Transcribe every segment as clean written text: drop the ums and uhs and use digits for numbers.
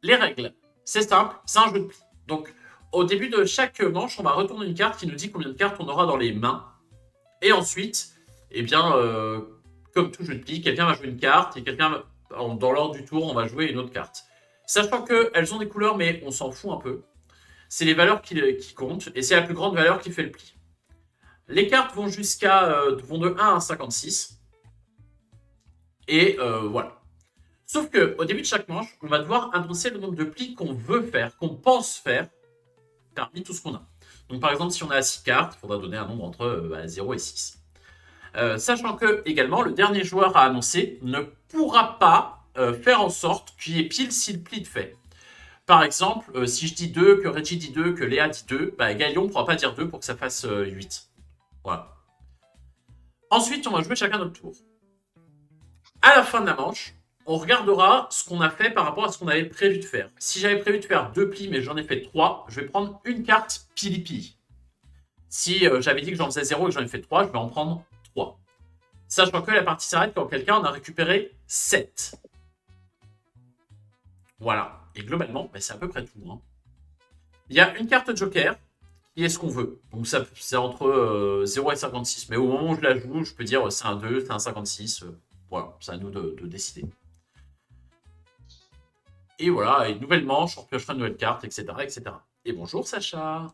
les règles, c'est simple, c'est un jeu de pli. Donc, au début de chaque manche, on va retourner une carte qui nous dit combien de cartes on aura dans les mains. Et ensuite, eh bien, comme tout jeu de pli, quelqu'un va jouer une carte et quelqu'un, dans l'ordre du tour, on va jouer une autre carte. Sachant qu'elles ont des couleurs, mais on s'en fout un peu. C'est les valeurs qui comptent et c'est la plus grande valeur qui fait le pli. Les cartes vont vont de 1 à 56. Et voilà. Sauf qu'au début de chaque manche, on va devoir annoncer le nombre de plis qu'on veut faire, qu'on pense faire, parmi tout ce qu'on a. Donc par exemple, si on a 6 cartes, il faudra donner un nombre entre 0 et 6. Sachant que, également, le dernier joueur à annoncer ne pourra pas faire en sorte qu'il y ait pile si le pli de fait. Par exemple, si je dis 2, que Reggie dit 2, que Léa dit 2, Galion ne pourra pas dire 2 pour que ça fasse 8. Voilà. Ensuite, on va jouer chacun notre tour. À la fin de la manche, on regardera ce qu'on a fait par rapport à ce qu'on avait prévu de faire. Si j'avais prévu de faire 2 plis, mais j'en ai fait 3, je vais prendre une carte pili-pili. Si j'avais dit que j'en faisais 0 et que j'en ai fait 3, je vais en prendre 3. Sachant que la partie s'arrête quand quelqu'un en a récupéré 7. Voilà. Et globalement, c'est à peu près tout. Hein. Il y a une carte Joker qui est ce qu'on veut. Donc ça, c'est entre 0 et 56. Mais au moment où je la joue, je peux dire c'est un 2, c'est un 56. Voilà, c'est à nous de décider. Et voilà, une nouvelle manche, on piochera une nouvelle carte, etc., etc. Et bonjour Sacha.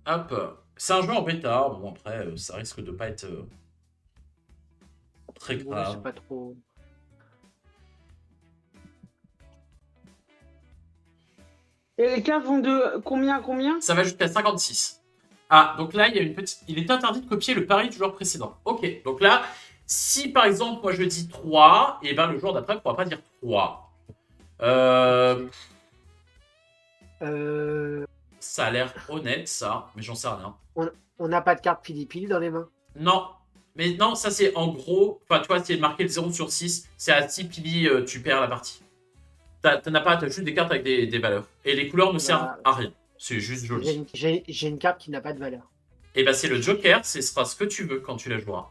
Hop. C'est un jeu en bêta. Bon, après, ça risque de pas être très Ouais, c'est grave. pas trop. Et les cartes vont de combien à combien? Ça va jusqu'à 56. Ah, donc là, il y a une petite. Il est interdit de copier le pari du joueur précédent. Ok, donc là, si par exemple, moi je dis 3, et ben le joueur d'après ne pourra pas dire 3. Euh, Ça a l'air honnête, ça, mais j'en sais rien. on n'a pas de carte pili dans les mains. Non, mais non, ça c'est en gros. Enfin, tu vois, c'est marqué le 0 sur 6, c'est à 6 pili, tu perds la partie. T'en as pas, t'as juste des cartes avec des valeurs. Et les couleurs ne servent à rien. C'est juste joli. J'ai une carte qui n'a pas de valeur. Et ben c'est le Joker, ce sera ce que tu veux quand tu la joueras.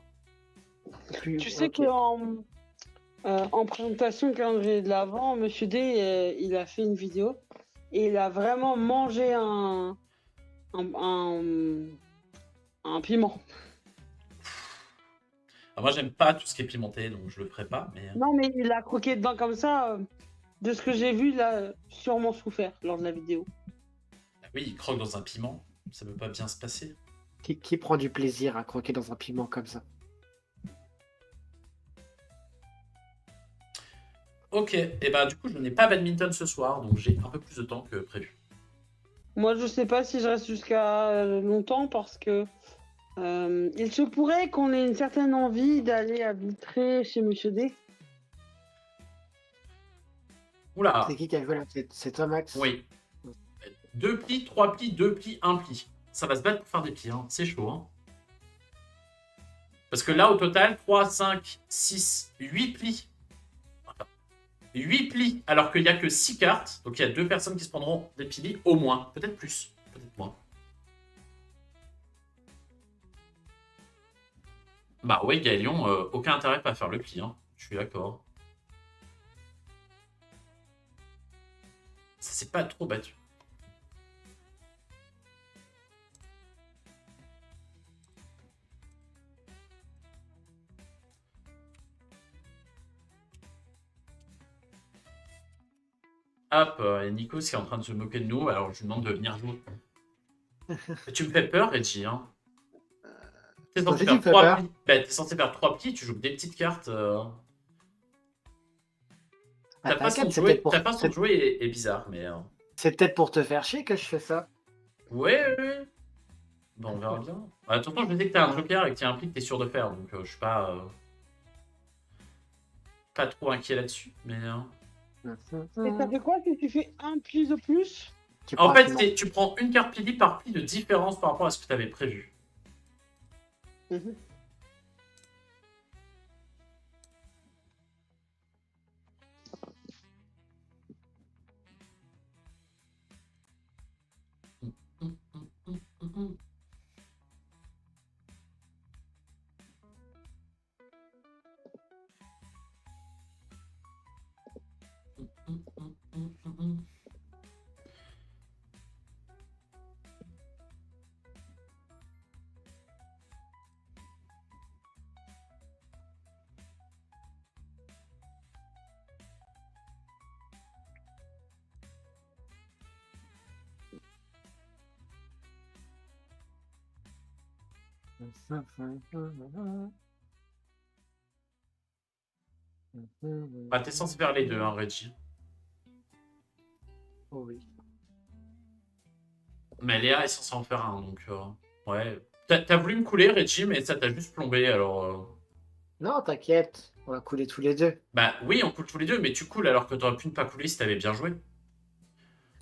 Tu sais qu'en en présentation calendrier de l'Avent, Monsieur D, il a fait une vidéo et il a vraiment mangé un piment. Alors moi, j'aime pas tout ce qui est pimenté, donc je le ferai pas. Mais Non, mais il a croqué dedans comme ça. De ce que j'ai vu, il a sûrement souffert lors de la vidéo. oui, il croque dans un piment. Ça peut pas bien se passer. Qui prend du plaisir à croquer dans un piment comme ça? Ok, et bah du coup, je n'ai pas badminton ce soir, donc j'ai un peu plus de temps que prévu. Moi, je sais pas si je reste jusqu'à longtemps parce que il se pourrait qu'on ait une certaine envie d'aller arbitrer chez Monsieur D. Oula, C'est qui a joué là? C'est toi, Max? oui. 2 plis, 3 plis, 2 plis, 1 pli. Ça va se battre pour faire des plis, hein. C'est chaud. Hein. Parce que là, au total, 3, 5, 6, 8 plis. 8 plis, alors qu'il n'y a que 6 cartes. Donc il y a 2 personnes qui se prendront des plis, au moins. Peut-être plus, peut-être moins. Bah ouais, Gaëlion, aucun intérêt pas à faire le pli, hein. Je suis d'accord. Ça s'est pas trop battu. Hop, et Nico qui est en train de se moquer de nous, alors je lui demande de venir jouer. Tu me fais peur, Reggie, hein. T'es censé faire 3 plis. Bah, t'es censé faire 3 plis, tu joues des petites cartes. Ta façon de jouer est bizarre, mais. C'est peut-être pour te faire chier que je fais ça. Ouais. Bon, on verra bien. De toute façon, je me dis que t'as un joker et que t'as un pli que t'es sûr de faire, donc je suis pas trop inquiet là-dessus. Mais. Et ça fait quoi si tu fais un pli de plus? En fait, tu prends une carte pili par pli de différence par rapport à ce que tu avais prévu. Bah, t'es censé faire les deux, hein, Reggie. Oh oui. Mais Léa est censée en faire un, donc... ouais. T'as voulu me couler, Reggie, mais ça t'a juste plombé, alors... Non, t'inquiète, on va couler tous les deux. Bah oui, on coule tous les deux, mais tu coules alors que t'aurais pu ne pas couler si t'avais bien joué.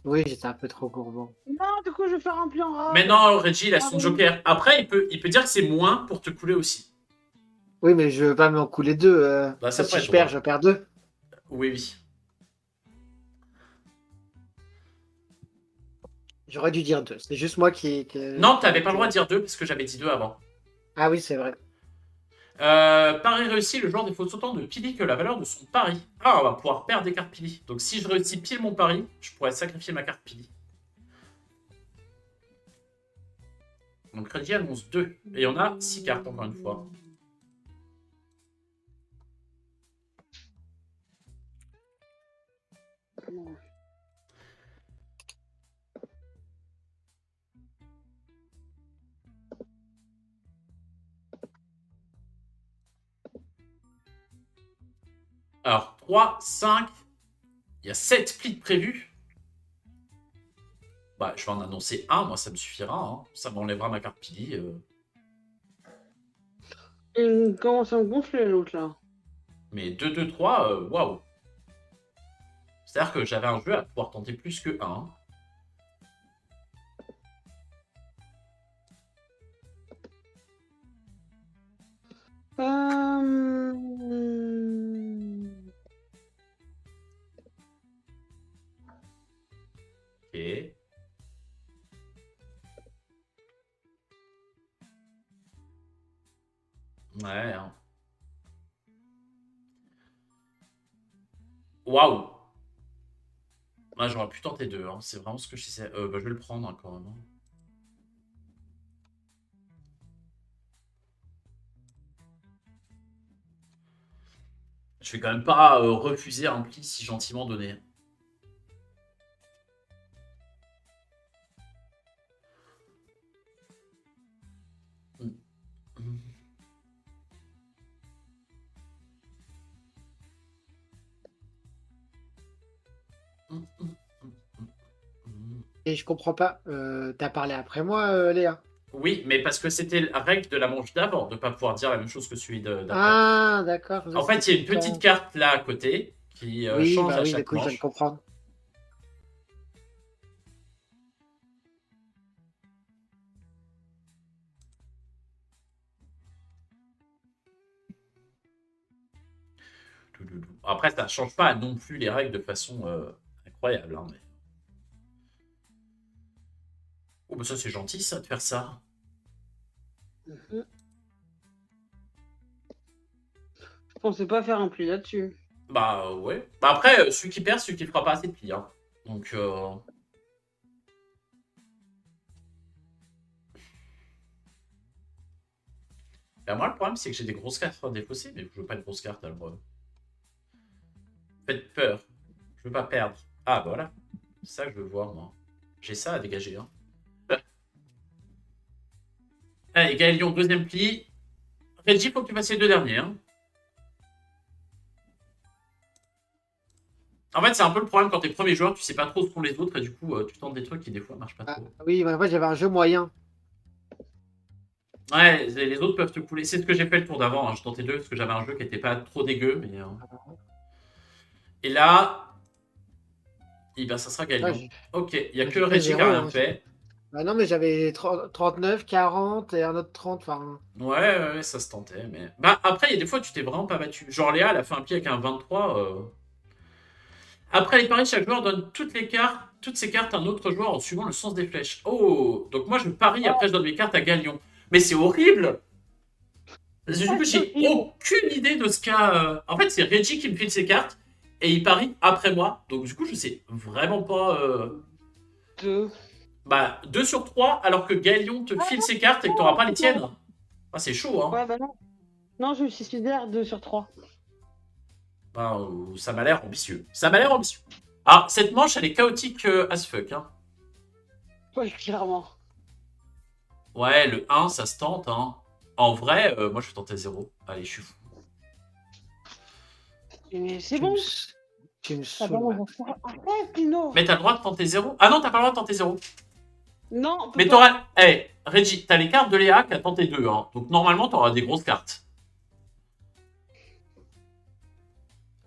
Oui, j'étais un peu trop gourmand. Non, du coup, je vais faire un pli en rare. Mais non, Reggie, il a Ah son oui. joker. Après, il peut dire que c'est moins pour te couler aussi. Oui, mais je veux pas m'en couler deux. Bah, ça Si pourrait je être perds, drôle. je perds deux. Oui, oui. J'aurais dû dire deux. C'est juste moi Non, t'avais pas le droit de dire 2 parce que j'avais dit 2 avant. Ah oui, c'est vrai. Pari réussi, le joueur défausse autant de pili que la valeur de son pari. Ah, on va pouvoir perdre des cartes pili. Donc si je réussis pile mon pari, je pourrais sacrifier ma carte pili. Donc Reggie annonce 2. Et on a 6 cartes encore une fois. Alors 3, 5. Il y a 7 splits prévus. Bah, je vais en annoncer un, moi ça me suffira. Hein. Ça m'enlèvera ma carte pili. Il commence à me gonfler l'autre là. Mais 2, 2, 3, waouh. C'est-à-dire que j'avais un jeu à pouvoir tenter plus que 1. Ok. Ouais. Hein. Waouh. Ah, j'aurais pu tenter 2. Hein. C'est vraiment ce que je sais. Bah, je vais le prendre hein, quand même. Hein. Je vais quand même pas refuser un pli si gentiment donné. Et je comprends pas. T'as parlé après moi, Léa. Oui, mais parce que c'était la règle de la manche d'avant, de ne pas pouvoir dire la même chose que celui d'après. Ah, d'accord. En fait, il y a une petite carte là à côté qui Oui, change bah à oui, du chaque coup, je viens de manche. comprendre. Après, ça ne change pas non plus les règles de façon incroyable. Hein, mais... Oh, bah ça, c'est gentil, ça, de faire ça. Je pensais pas faire un pli là-dessus. Bah, ouais. Bah, après, celui qui perd, celui qui fera pas assez de plis. Hein. Donc, bah, moi, le problème, c'est que j'ai des grosses cartes à défausser, mais je veux pas de grosses cartes, alors... Faites peur. Je veux pas perdre. Ah, bah voilà. C'est ça que je veux voir, moi. J'ai ça à dégager. Hein. Allez, Gaëlion, deuxième pli. Reggie, faut que tu fasses les 2 derniers. Hein. En fait, c'est un peu le problème quand t'es premier joueur, tu sais pas trop ce qu'ont les autres et du coup, tu tentes des trucs qui des fois marchent pas Ah, trop. oui, bah, moi j'avais un jeu moyen. Ouais, les autres peuvent te couler. C'est ce que j'ai fait le tour d'avant. Hein. Je tentais 2 parce que j'avais un jeu qui était pas trop dégueu. Mais, Et là, eh ben, ça sera Gaëlion. Ouais, Ok, il n'y a j'ai que fait Reggie qui a 0, rien hein. fait. Bah non, mais j'avais 39, 40 et un autre 30. Enfin, Ouais, ça se tentait. Mais... Bah, après, il y a des fois, tu t'es vraiment pas battu. Genre, Léa, elle a fait un pied avec un 23. Après les paris, chaque joueur donne toutes ses cartes à un autre joueur en suivant le sens des flèches. Oh, donc moi je parie, après je donne mes cartes à Galion. Mais c'est horrible. Du coup, j'ai aucune idée de ce qu'a... En fait, c'est Reggie qui me file ses cartes et il parie après moi. Donc du coup, je sais vraiment pas... 2. Bah, 2 sur 3, alors que Galion te file ses cartes et que t'auras pas les tiennes. Ah, c'est chaud, hein. Ouais, bah non. Non, je me suis suicidaire 2 sur 3. Bah, ça m'a l'air ambitieux. Ça m'a l'air ambitieux. Ah, cette manche, elle est chaotique as fuck, hein. Ouais, clairement. Ouais, le 1, ça se tente, hein. En vrai, moi je vais tenter 0. Allez, je suis fou. Mais c'est bon. Tu me Ah bah, saoules. on va faire un Pino. Mais t'as le droit de tenter 0. Ah non, t'as pas le droit de tenter 0. Non, on peut Mais pas. t'auras. Eh, Reggie, t'as les cartes de Léa qui a tenté 2. Hein. Donc normalement, t'auras des grosses cartes.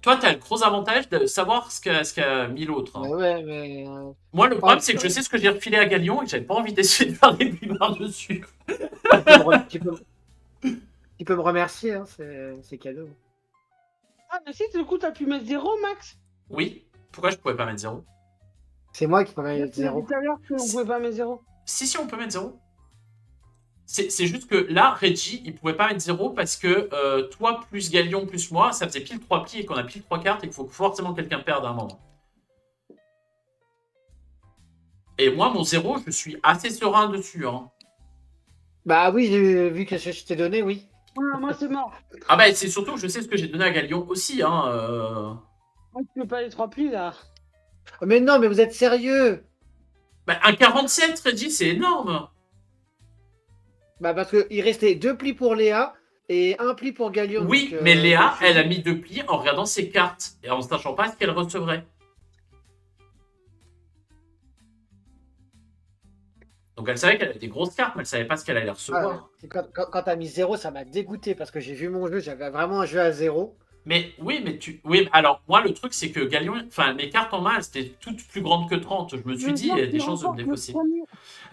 Toi, t'as le gros avantage de savoir ce qu'a mis l'autre. Hein. Ouais, mais. Moi, le Ah, problème, c'est que je sais ce que j'ai refilé à Galion et que j'avais pas envie d'essayer de faire des bimards dessus. Tu peux me remercier, hein, c'est cadeau. Ah, mais si, du coup, t'as pu mettre 0, Max. Oui. Pourquoi je pouvais pas mettre 0? C'est moi qui pourrais Tu mettre as dit 0. tout à l'heure qu'on pouvait pas mettre 0. Si, on peut mettre 0. C'est juste que là, Reggie, il pouvait pas mettre 0 parce que toi plus Galion plus moi, ça faisait pile 3 plis et qu'on a pile 3 cartes et qu'il faut forcément que quelqu'un perde à un moment. Et moi, mon 0, je suis assez serein dessus. Hein. Bah oui, j'ai vu que je t'ai donné, oui. Ah, moi, c'est mort. Ah bah, c'est surtout que je sais ce que j'ai donné à Galion aussi. Hein, Moi, tu peux pas les 3 plis, là. Oh, mais non, mais vous êtes sérieux? Bah, un 47, Reggie, c'est énorme. Bah parce qu'il restait 2 plis pour Léa et 1 pli pour Galion. Oui, donc, mais Léa, je me suis elle a dit- mis 2 plis en regardant ses cartes et en ne sachant pas ce qu'elle recevrait. Donc elle savait qu'elle avait des grosses cartes, mais elle savait pas ce qu'elle allait Ah, recevoir. quand t'as mis 0, ça m'a dégoûté parce que j'ai vu mon jeu, j'avais vraiment un jeu à 0. Mais oui, Oui, alors moi, le truc, c'est que Galion, enfin, mes cartes en main, elles étaient toutes plus grandes que 30. Je me suis dit, il y a des chances de me défausser.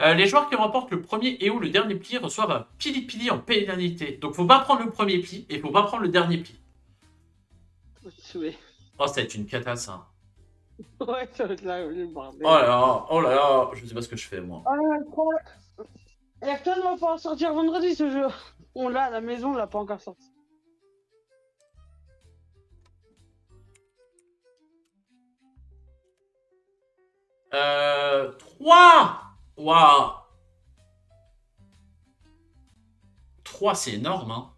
Les joueurs qui remportent le premier et ou le dernier pli reçoivent un pili-pili en pénalité. Donc faut pas prendre le premier pli et faut pas prendre le dernier pli. Oh, ça va être une cata, ça. Ouais, ça va être là, le bordel. Oh là là, je sais pas ce que je fais, moi. Ah, trop... Ayrton va pouvoir sortir vendredi, ce jeu. On l'a à la maison, on l'a pas encore sorti. Euh... 3. Waouh. 3, c'est énorme, hein.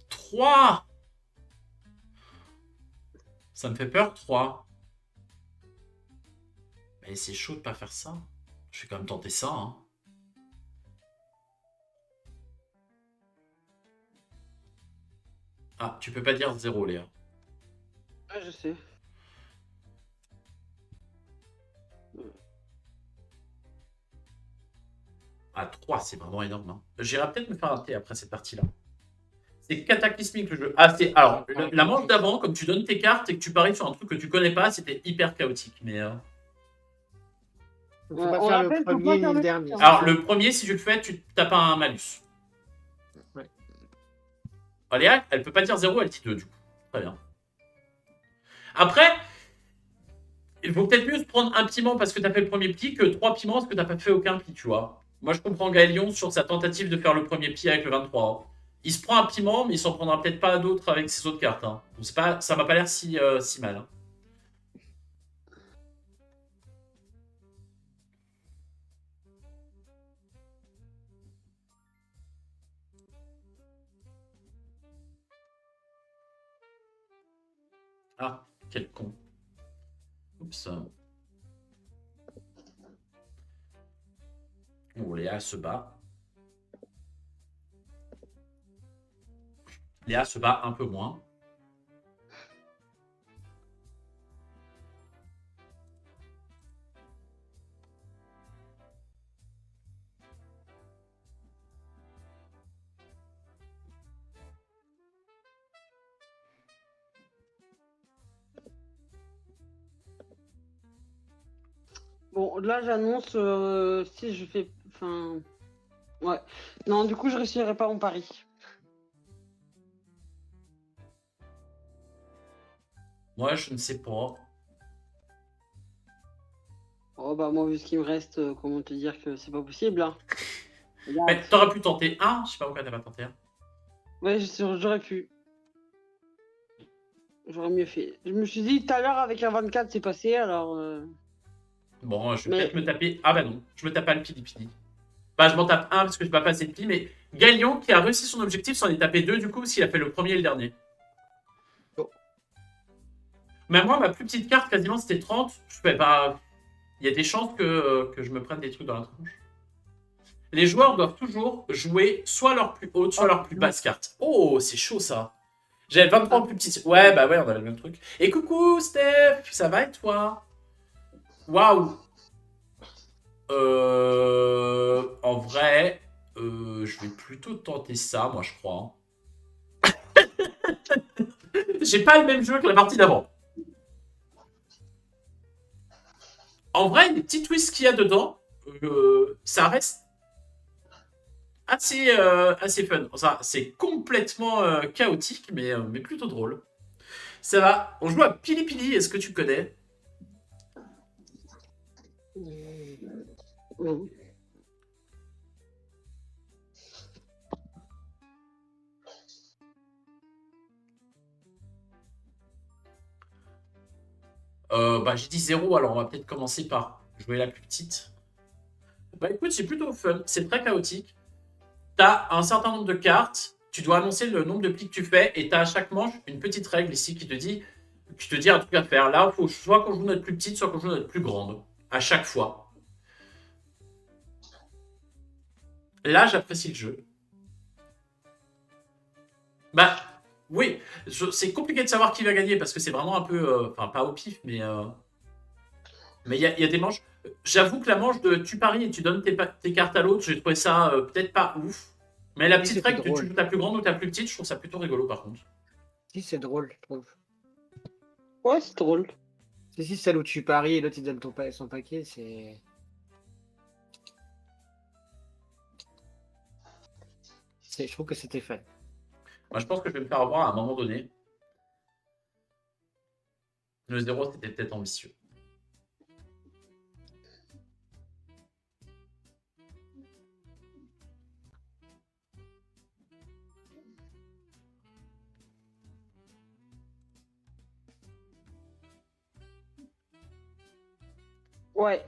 3. Ça me fait peur, 3. Mais c'est chaud de pas faire ça. Je vais quand même tenter ça, hein. Ah, tu peux pas dire 0, Léa. Ouais, je sais. Ah, 3, c'est vraiment énorme. Hein. J'irai peut-être me faire un thé après cette partie-là. C'est cataclysmique le jeu. Ah, c'est. Alors, la manche d'avant, comme tu donnes tes cartes et que tu paries sur un truc que tu connais pas, c'était hyper chaotique. Mais. Faut pas faire le premier ni le dernier. Alors, le premier, si tu le fais, tu tapes un malus. Ouais. Léa, elle peut pas dire 0, elle dit 2, du coup. Très bien. Après, il vaut peut-être mieux se prendre un piment parce que t'as fait le premier pli que 3 piments parce que t'as pas fait aucun pli, tu vois. Moi, je comprends Gaëlion sur sa tentative de faire le premier pli avec le 23. Il se prend un piment, mais il s'en prendra peut-être pas d'autres avec ses autres cartes. Hein. Donc, ça m'a pas l'air si mal. Hein. Ah, quel con. Oups. Oh, Léa se bat. Léa se bat un peu moins. Bon, là, j'annonce si je fais... Enfin... Ouais. Non, du coup, je réussirai pas mon pari. Moi, je ne sais pas. Oh, bah, moi, vu ce qu'il me reste, comment te dire que c'est pas possible, hein. Mais t'aurais pu tenter un. Je sais pas pourquoi t'as pas tenté un. Ouais, j'aurais pu. J'aurais mieux fait. Je me suis dit, tout à l'heure, avec un 24, c'est passé, alors... Bon, je vais peut-être me taper... Ah bah non, je me tape pas le pili-pili. Bah, je m'en tape un parce que je n'ai pas assez de pli, mais Galion, qui a réussi son objectif, s'en est tapé 2 du coup, s'il a fait le premier et le dernier. Oh. Mais moi, ma plus petite carte, quasiment, c'était 30. Je fais pas... Il y a des chances que je me prenne des trucs dans la tronche. Les joueurs doivent toujours jouer soit leur plus haute, soit leur plus basse carte. Oh, c'est chaud ça. J'avais le 23 en plus petit. Ouais, bah ouais, on avait le même truc. Et coucou, Steph, ça va et toi? Waouh. En vrai, je vais plutôt tenter ça, moi, je crois. J'ai pas le même jeu que la partie d'avant. En vrai, les petits twists qu'il y a dedans, ça reste assez fun. Enfin, c'est complètement chaotique, mais plutôt drôle. Ça va. On joue à Pili Pili, est-ce que tu connais? Non. Bah, j'ai dit 0, alors on va peut-être commencer par jouer la plus petite. Bah écoute, c'est plutôt fun, c'est très chaotique. T'as un certain nombre de cartes, tu dois annoncer le nombre de plis que tu fais, et t'as à chaque manche une petite règle ici qui te dit un truc à faire. Là, il faut soit qu'on joue notre plus petite, soit qu'on joue notre plus grande. À chaque fois. Là, j'apprécie le jeu. Bah, oui, c'est compliqué de savoir qui va gagner parce que c'est vraiment un peu. Enfin, pas au pif, mais il y a des manches. J'avoue que la manche de tu paries et tu donnes tes cartes à l'autre, j'ai trouvé ça peut-être pas ouf. Mais la Oui, petite c'était règle, tu drôle. joues ta plus grande ou ta plus petite, je trouve ça plutôt rigolo par contre. Si, c'est drôle, je trouve. Ouais, c'est drôle. Si, celle où tu paries et l'autre il donne son paquet, je trouve que c'était fun. Moi, je pense que je vais me faire avoir à un moment donné. Le 0, c'était peut-être ambitieux. Ouais.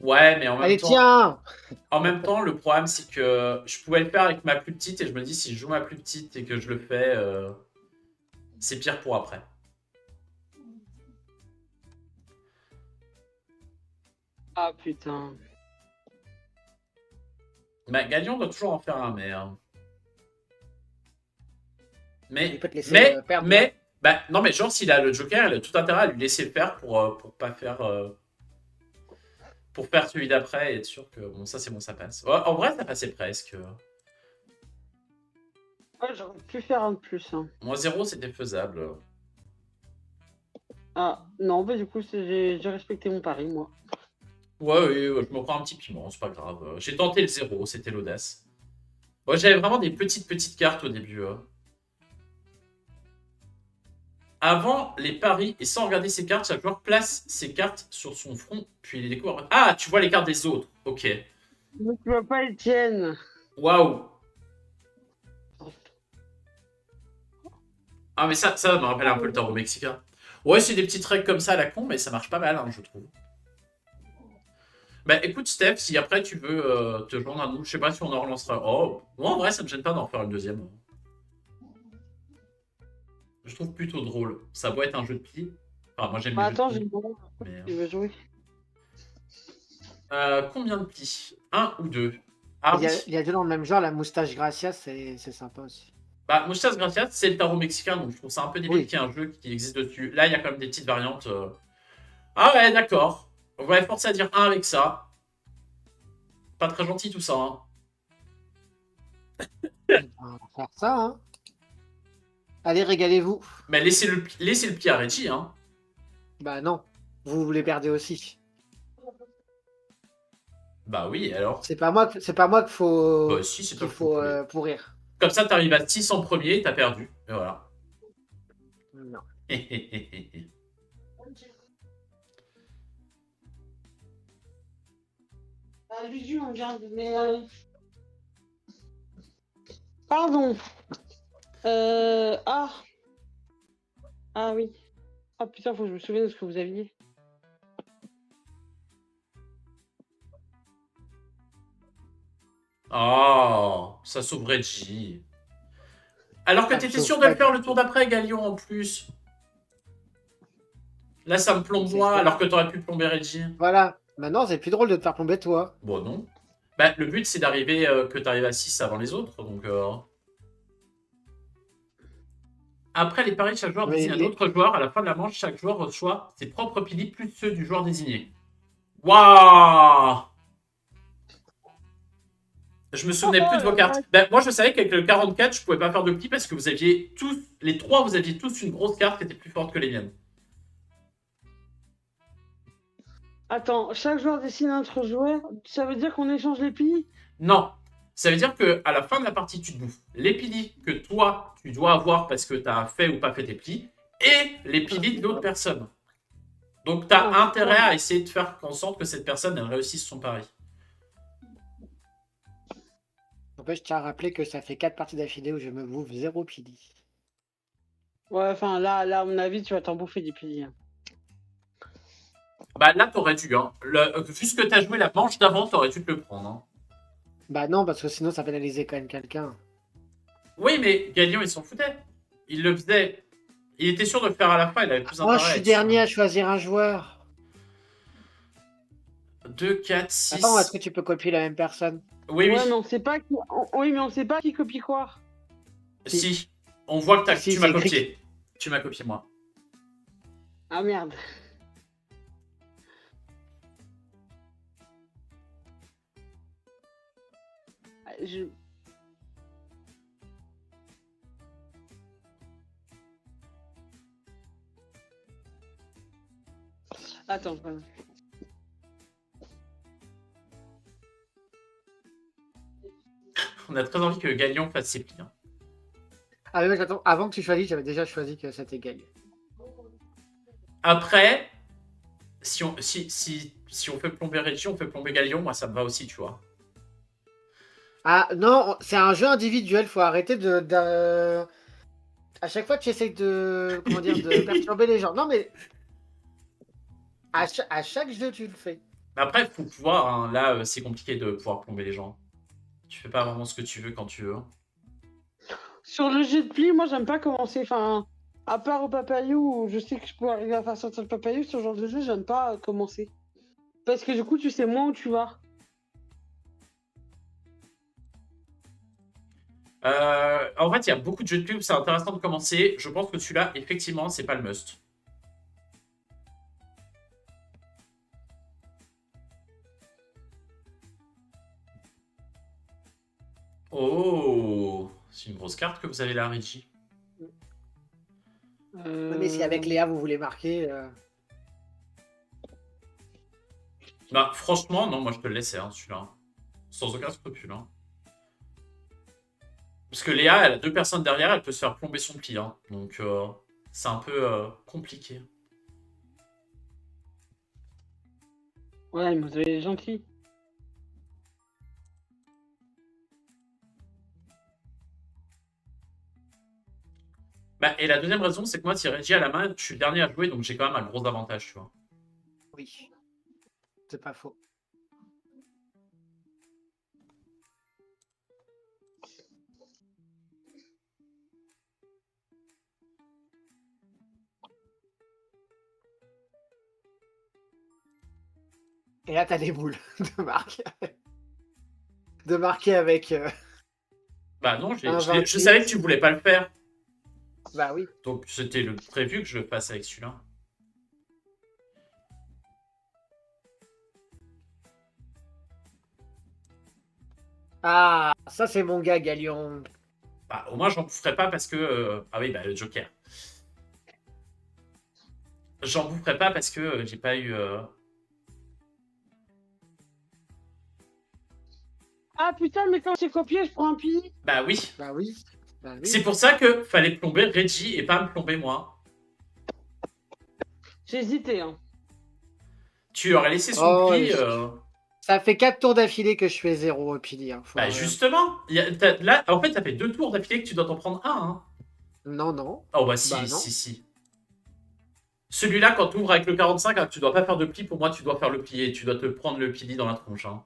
Ouais, mais Allez, tiens! en même temps, le problème, c'est que je pouvais le faire avec ma plus petite et je me dis, si je joue ma plus petite et que je le fais, c'est pire pour après. Ah putain. Bah, Galion doit toujours en faire un, Il peut te laisser perdre. bah, non, mais genre, s'il a le Joker, il a tout intérêt à lui laisser faire pour pas faire. Pour faire celui d'après et être sûr que bon, ça c'est bon, ça passe. Ouais, en vrai, ça passait presque. Ouais, j'aurais pu faire un de plus. Hein. Moi, 0, c'était faisable. Ah, non, bah du coup, j'ai respecté mon pari, moi. Ouais, oui, ouais, je me prends un petit piment, c'est pas grave. J'ai tenté le 0, c'était l'audace. Ouais, j'avais vraiment des petites cartes au début. Avant les paris et sans regarder ses cartes, chaque joueur place ses cartes sur son front, puis il les découvre. Ah, tu vois les cartes des autres. Ok. Mais tu vois pas les tiennes. Waouh. Ah, mais ça me rappelle un peu le tarot mexicain. Ouais, c'est des petites règles comme ça à la con, mais ça marche pas mal, hein, je trouve. Bah écoute, Steph, si après tu veux te joindre à nous, je sais pas si on en relancera. Oh, moi en vrai, ça me gêne pas d'en faire une deuxième. Je trouve plutôt drôle. Ça doit être un jeu de pli. Enfin, moi j'aime Bah, les jeux attends, de j'ai pli. une bombe. Mais, Tu veux jouer? combien de plis? Un ou deux? Ah Il oui. y a deux dans le même genre, la moustache Gracia, c'est sympa aussi. Bah, Muchas Gracias, c'est le tarot mexicain, donc je trouve ça un peu débile Oui. qu'il y ait un jeu qui existe dessus. Là, il y a quand même des petites variantes. Ah ouais, d'accord. On va être forcé à dire un avec ça. Pas très gentil tout ça, hein. On va faire ça, hein. Allez, régalez-vous. Mais laissez le pli à Reggie, hein. Bah non, vous les perdez aussi. Bah oui, alors. C'est pas moi qu'il faut, Bah si, c'est qu'il pas faut fou. pourrir. Comme ça, t'arrives à 6 en premier, t'as perdu. Et voilà. Non. Juju, on vient de... Mais, pardon. Ah. Ah oui. Ah putain, faut que je me souvienne de ce que vous aviez. Oh, ça sauve Reggie. Alors que Ça me t'étais sauve sûr de pas le faire du le tour tout. d'après, Galion, en plus. Là, ça me plombe C'est moi, ça. alors que t'aurais pu plomber Reggie. Voilà, Maintenant, c'est plus drôle de te faire plomber toi. Bon, non. Bah, le but, c'est d'arriver que tu arrives à 6 avant les autres. Donc, après les paris, chaque joueur Mais désigne un autre joueur. À la fin de la manche, chaque joueur reçoit ses propres pili plus ceux du joueur désigné. Waouh! Je me souvenais plus de vos cartes. Ben, moi, je savais qu'avec le 44, je pouvais pas faire de pli parce que vous aviez tous, les trois, vous aviez tous une grosse carte qui était plus forte que les miennes. Attends, chaque joueur dessine un autre joueur. Ça veut dire qu'on échange les plis? Non. Ça veut dire que à la fin de la partie, tu te bouffes les pili que toi, tu dois avoir parce que tu as fait ou pas fait tes plis et les pili d'autres personnes. Donc, tu as intérêt à essayer de faire en sorte que cette personne elle réussisse son pari. En fait, je tiens à rappeler que ça fait 4 parties d'affilée où je me bouffe 0 pili. Ouais, enfin là, à mon avis, tu vas t'en bouffer des plis. Bah là, t'aurais dû. Hein. Vu ce que t'as joué la manche d'avant, t'aurais dû te le prendre. Hein. Bah non, parce que sinon ça pénalisait quand même quelqu'un. Oui, mais Galion, il s'en foutait. Il le faisait. Il était sûr de le faire à la fin, il avait plus intérêt. Oh, je suis dernier à choisir un joueur. 2, 4, 6. Attends, est-ce que tu peux copier la même personne? Oui, oui. Ouais, mais on sait pas qui... Oui, mais on sait pas qui copie quoi. Si. On voit que Si, tu m'as c'est copié. écrit. Tu m'as copié, moi. Ah merde. Je... Attends. On a très envie que Galion fasse ses plis. Hein. Ah mais attends, avant que tu choisisses, j'avais déjà choisi que c'était gagné. Après, si on fait plomber Reggie, on fait plomber Galion, moi ça me va aussi, tu vois. Ah non, c'est un jeu individuel, faut arrêter de... À chaque fois, tu essayes de... Comment dire, de perturber les gens. Non mais... À chaque jeu, tu le fais. Mais après, il faut pouvoir. Hein. Là, c'est compliqué de pouvoir plomber les gens. Tu fais pas vraiment ce que tu veux quand tu veux. Sur le jeu de pli, moi j'aime pas commencer. Enfin, à part au papayou, où je sais que je peux arriver à faire sortir le papayou, ce genre de jeu, j'aime pas commencer. Parce que du coup, tu sais moins où tu vas. En fait, il y a beaucoup de jeux de pli où c'est intéressant de commencer. Je pense que celui-là, effectivement, c'est pas le must. Oh, c'est une grosse carte que vous avez là, Reggie. Mais si avec Léa, vous voulez marquer... Bah, franchement, non, moi je te le laissais, hein, celui-là. Sans aucun scrupule. Hein. Parce que Léa, elle a deux personnes derrière, elle peut se faire plomber son pli. Hein. Donc, c'est un peu compliqué. Ouais, mais vous avez gentil. Bah, et la deuxième raison, c'est que moi, si Reggie a la main, je suis le dernier à jouer, donc j'ai quand même un gros avantage, tu vois. Oui. C'est pas faux. Et là, t'as des boules de marquer. De marquer avec... Bah non, Un je 28. savais que tu voulais pas le faire. Bah oui. Donc c'était le prévu que je le fasse avec celui-là. Ah, ça c'est mon gars, Galion. Bah au moins j'en boufferai pas parce que... Ah oui, bah le Joker. J'en boufferai pas parce que j'ai pas eu... Ah putain, mais quand c'est copié, je prends un pli. Bah oui. Bah oui. Bah oui. C'est pour ça que fallait plomber Reggie et pas me plomber moi. J'ai hésité, hein. Tu aurais laissé son Oh, pli... Ça fait 4 tours d'affilée que je fais 0 au pili. Hein. Bah justement, là, en fait, ça fait 2 tours d'affilée que tu dois t'en prendre un. Hein. Non, non. Oh bah si, Bah, non. si. Celui-là, quand tu ouvres avec le 45, hein, tu dois pas faire de pli, pour moi, tu dois faire le plié. Tu dois te prendre le pili dans la tronche. Hein.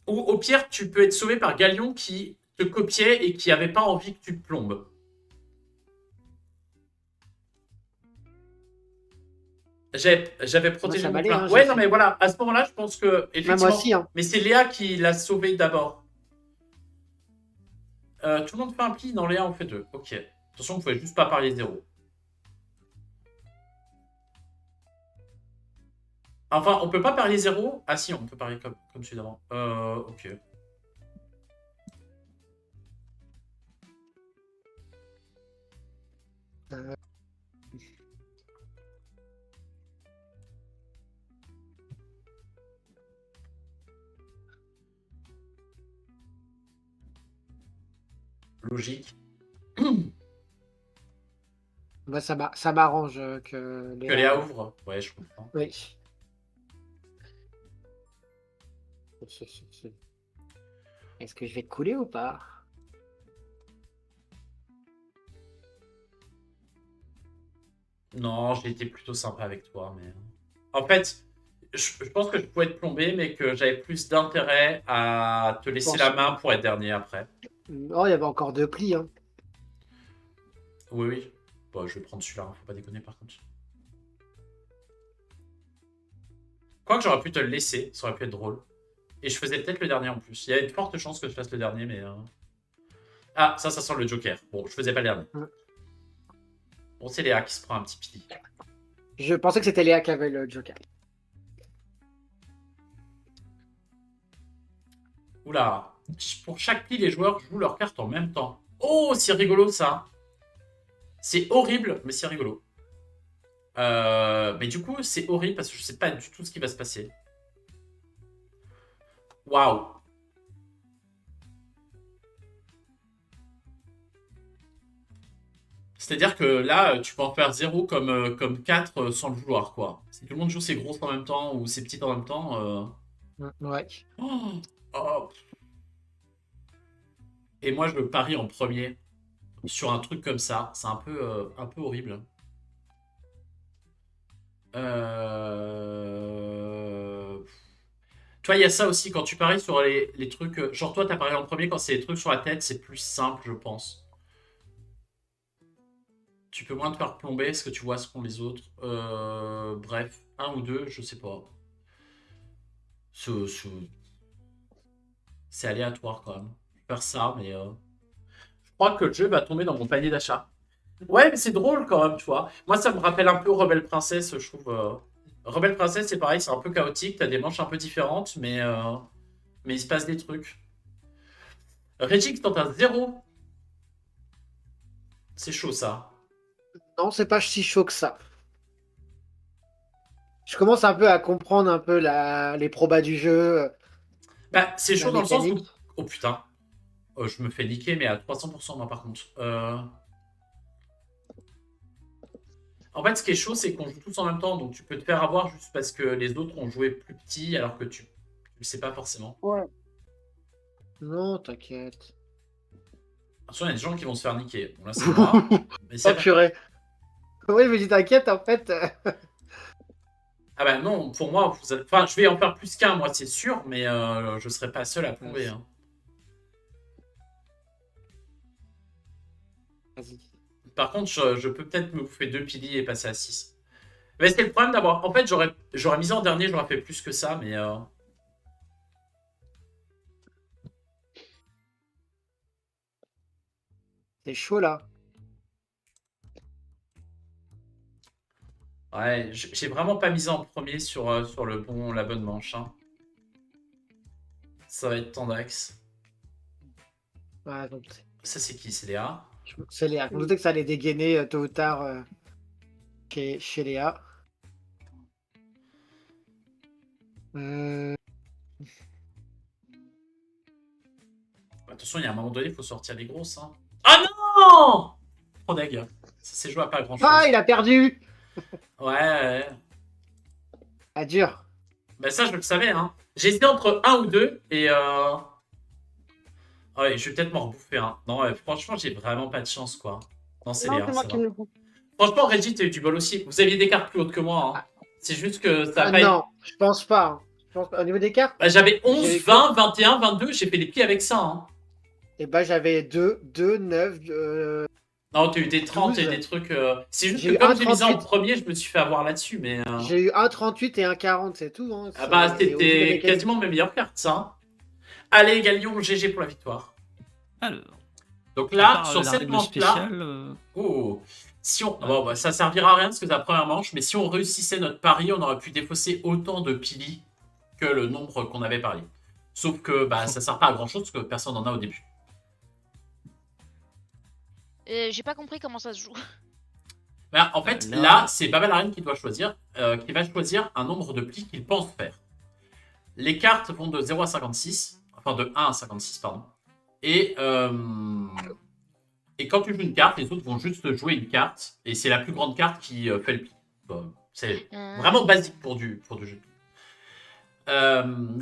Ou au pire, tu peux être sauvé par Galion qui te copiait et qui avait pas envie que tu te plombes. J'avais protégé ça mon m'allait, plein. hein, Ouais, j'ai non, fait. mais voilà, à ce moment-là, je pense que, Même moi effectivement. aussi, hein. Mais c'est Léa qui l'a sauvé d'abord. Tout le monde fait un pli, non, Léa, on fait 2. Ok. Attention, vous pouvez juste pas parier 0. Enfin, on peut pas parier 0. Ah si, on peut parier comme celui d'avant. Ok. Euh, Logique. Moi, ça m'arrange que Que Léa ouvre. Ouais, je comprends. Oui. Est-ce que je vais te couler ou pas? Non, j'ai été plutôt sympa avec toi, mais... En fait, je pense que je pouvais être plombé, mais que j'avais plus d'intérêt à te laisser la main pour être dernier après. Oh, il y avait encore 2 plis, hein. Oui, oui. Bon, je vais prendre celui-là, hein, faut pas déconner par contre. Quoique j'aurais pu te le laisser, ça aurait pu être drôle. Et je faisais peut-être le dernier en plus. Il y avait de fortes chances que je fasse le dernier, mais... Ah, ça sent le Joker. Bon, je faisais pas le dernier. Ouais. Bon, c'est Léa qui se prend un petit pili. Je pensais que c'était Léa qui avait le Joker. Oula. Pour chaque pli, les joueurs jouent leurs cartes en même temps. Oh, c'est rigolo ça. C'est horrible, mais c'est rigolo. Mais du coup, c'est horrible parce que je sais pas du tout ce qui va se passer. Waouh. C'est-à-dire que là, tu peux en faire 0 comme 4 sans le vouloir, quoi. Si tout le monde joue ses grosses en même temps ou ses petites en même temps... Ouais. Oh, oh. Et moi, je parie en premier sur un truc comme ça. C'est un peu horrible. Toi, il y a ça aussi, quand tu paries sur les trucs... Genre toi, t'as parié en premier, quand c'est les trucs sur la tête, c'est plus simple, je pense. Tu peux moins te faire plomber, parce que tu vois ce qu'ont les autres. Bref, 1 ou 2, je sais pas. C'est aléatoire quand même. Je vais faire ça, mais... Je crois que le jeu va tomber dans mon panier d'achat. Ouais, mais c'est drôle quand même, tu vois. Moi, ça me rappelle un peu Rebelle Princess, je trouve. Rebelle Princess, c'est pareil, c'est un peu chaotique, t'as des manches un peu différentes, mais il se passe des trucs. Regix tente un 0. C'est chaud, ça. Non, c'est pas si chaud que ça. Je commence un peu à comprendre un peu les probas du jeu, Bah, c'est la chaud dans le sens où... mécanique. Oh putain. Je me fais niquer, mais à 300% moi, par contre. En fait, ce qui est chaud, c'est qu'on joue tous en même temps, donc tu peux te faire avoir juste parce que les autres ont joué plus petit, alors que tu le sais pas forcément. Ouais. Non, t'inquiète. Attention, il y a des gens qui vont se faire niquer. Bon, là, c'est moi. Mais c'est Oh purée. Oui, mais dis t'inquiète, en fait. Ah bah non, pour moi, enfin, je vais en faire plus qu'un, moi, c'est sûr, mais je serai pas seul à plomber. Hein. Vas-y. Par contre, je peux peut-être me bouffer 2 pili et passer à 6. Mais c'est le problème d'avoir... En fait, j'aurais misé en dernier, j'aurais fait plus que ça, mais... C'est chaud là. Ouais, j'ai vraiment pas misé en premier sur la bonne manche. Hein. Ça va être Tandax. Ouais, donc, Ça, c'est qui? C'est Léa? c'est Léa. Je me doutais que ça allait dégainer tôt ou tard chez Léa. Attention, il y a un moment donné, il faut sortir les grosses. Hein. Ah non! Trop deg. Ça s'est joué à pas grand-chose. Ah, il a perdu! Ouais. Ah, dur. Bah ça, je le savais. Hein. J'ai hésité entre 1 ou 2, et... Ouais, je vais peut-être m'en rebouffer un. Non, ouais, franchement, j'ai vraiment pas de chance, quoi. Non, c'est Non, Léa, c'est moi ça qui va. me le fous. Franchement, Reggie, t'as eu du bol aussi. Vous aviez des cartes plus hautes que moi. Hein. C'est juste que ça a Ah pas été... non, je pense pas. Hein. Je pense pas. Au niveau des cartes, Bah, j'avais 11, J'ai 20, 21, 22. J'ai fait des pieds avec ça. Hein. eh ben, j'avais 2, 9, Non, t'as eu des 30 et 12. des trucs. C'est juste J'ai que eu comme un j'ai mis ça en 38. premier, je me suis fait avoir là-dessus, mais. J'ai eu un 38 et un 40, c'est tout. Hein. Ah bah, Et au vu de la c'était quasiment mécanique. mes meilleures cartes, ça. Hein. Allez, Galion, GG pour la victoire. Alors, Donc à là, part sur la cette règle manche-là. spéciale, Oh, si on. Ouais. Bon, bah, ça servira à rien parce que c'est la première manche, mais si on réussissait notre pari, on aurait pu défausser autant de pili que le nombre qu'on avait parié. Sauf que bah, ça sert pas à grand chose parce que personne n'en a au début. J'ai pas compris comment ça se joue. Bah, en fait, Là- là, c'est Babalarine qui doit choisir, qui va choisir un nombre de plis qu'il pense faire. Les cartes vont de 0 à 56, enfin de 1 à 56, pardon. Et quand tu joues une carte, les autres vont juste jouer une carte, et c'est la plus grande carte qui fait le pli. Bon, c'est vraiment basique pour du jeu de pli.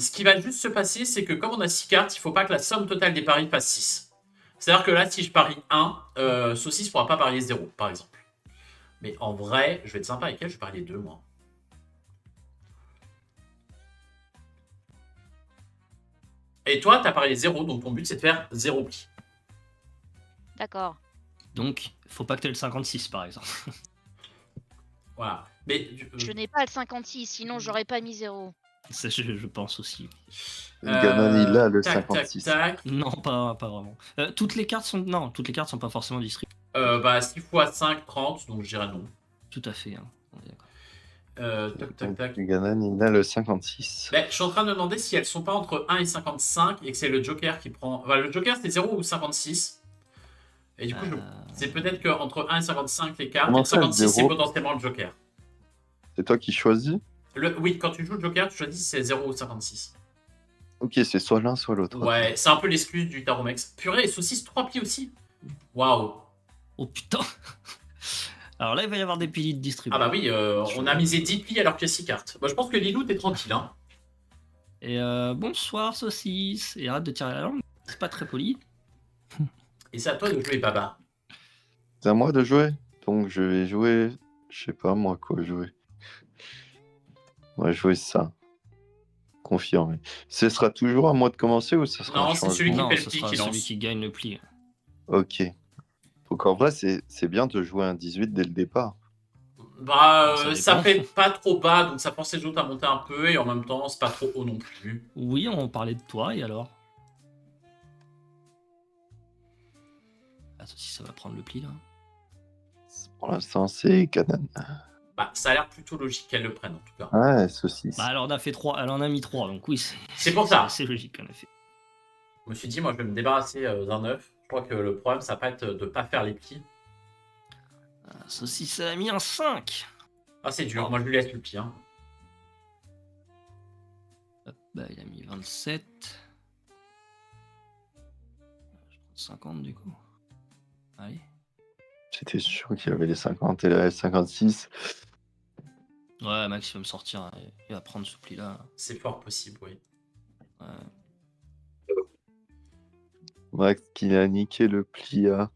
Ce qui va juste se passer, c'est que comme on a 6 cartes, il ne faut pas que la somme totale des paris fasse 6. C'est-à-dire que là, si je parie 1, Saucisse ne pourra pas parier 0, par exemple. Mais en vrai, je vais être sympa avec elle, je vais parier 2, moi. Et toi, tu as parié 0, donc ton but, c'est de faire 0 pli. D'accord. Donc, faut pas que tu aies le 56 par exemple. Voilà. Mais Je n'ai pas le 56, sinon j'aurais pas mis 0. Ça, je pense aussi. Ganon, il a le tac, 56. tac, tac. Non, pas vraiment. Toutes les cartes sont pas forcément distribuées. Bah, 6 x 5, 30, donc je dirais non. Tout à fait. Hein. On est d'accord. Tac, tac, tac. Ganon, il a le 56. Mais je suis en train de me demander si elles sont pas entre 1 et 55 et que c'est le Joker qui prend. Enfin, le Joker, c'est 0 ou 56. Et du coup, c'est peut-être qu'entre 1 et 55 les cartes, Comment et ça, 56 c'est 0? potentiellement le Joker. C'est toi qui choisis? Oui, quand tu joues le Joker, tu choisis si c'est 0 ou 56. Ok, c'est soit l'un, soit l'autre. Ouais, c'est un peu l'excuse du Taromex. Purée, et saucisse 3 pieds aussi. Waouh. Oh putain. Alors là, il va y avoir des piliers de distribués. Ah bah oui, on a misé 10 plis alors qu'il y a 6 cartes. Bah, je pense que Lilou, t'es tranquille. Hein. Et bonsoir, saucisse. Et arrête de tirer la langue. C'est pas très poli. Et c'est à toi de jouer, Baba. C'est à moi de jouer. Donc je vais jouer. Je sais pas moi quoi jouer. On va jouer ça. Confirmé. Ce sera toujours à moi de commencer ou ça sera Non, un c'est celui qui changement? Non, fait le ce pli sera qui celui lance. qui gagne le pli. Ok. Donc en vrai, c'est bien de jouer un 18 dès le départ. Bah, Ça ça dépend. fait pas trop bas, donc ça force les autres à monter un peu, et en même temps, c'est pas trop haut non plus. Oui, on parlait de toi, et alors? Ah, si ça va prendre le pli, là. Pour l'instant, c'est Ganon. Bah, ça a l'air plutôt logique qu'elle le prenne, en tout cas. Ouais, saucisse. Bah, elle en a fait 3, elle en a mis 3, donc oui, C'est pour ça. c'est logique, en effet. Je me suis dit, moi, je vais me débarrasser d'un œuf. Je crois que le problème, ça va pas être de pas faire les plis. Saucisse, elle a mis un 5. Ah, c'est dur. Moi, je lui laisse le pli. Hein. Hop, bah, il a mis 27. Je prends 50, du coup. Allez. J'étais sûr qu'il y avait les 50 et les 56. Ouais, Max, il va me sortir. Hein. Il va prendre ce pli-là. C'est fort possible, oui. Ouais. Max qui a niqué le pli à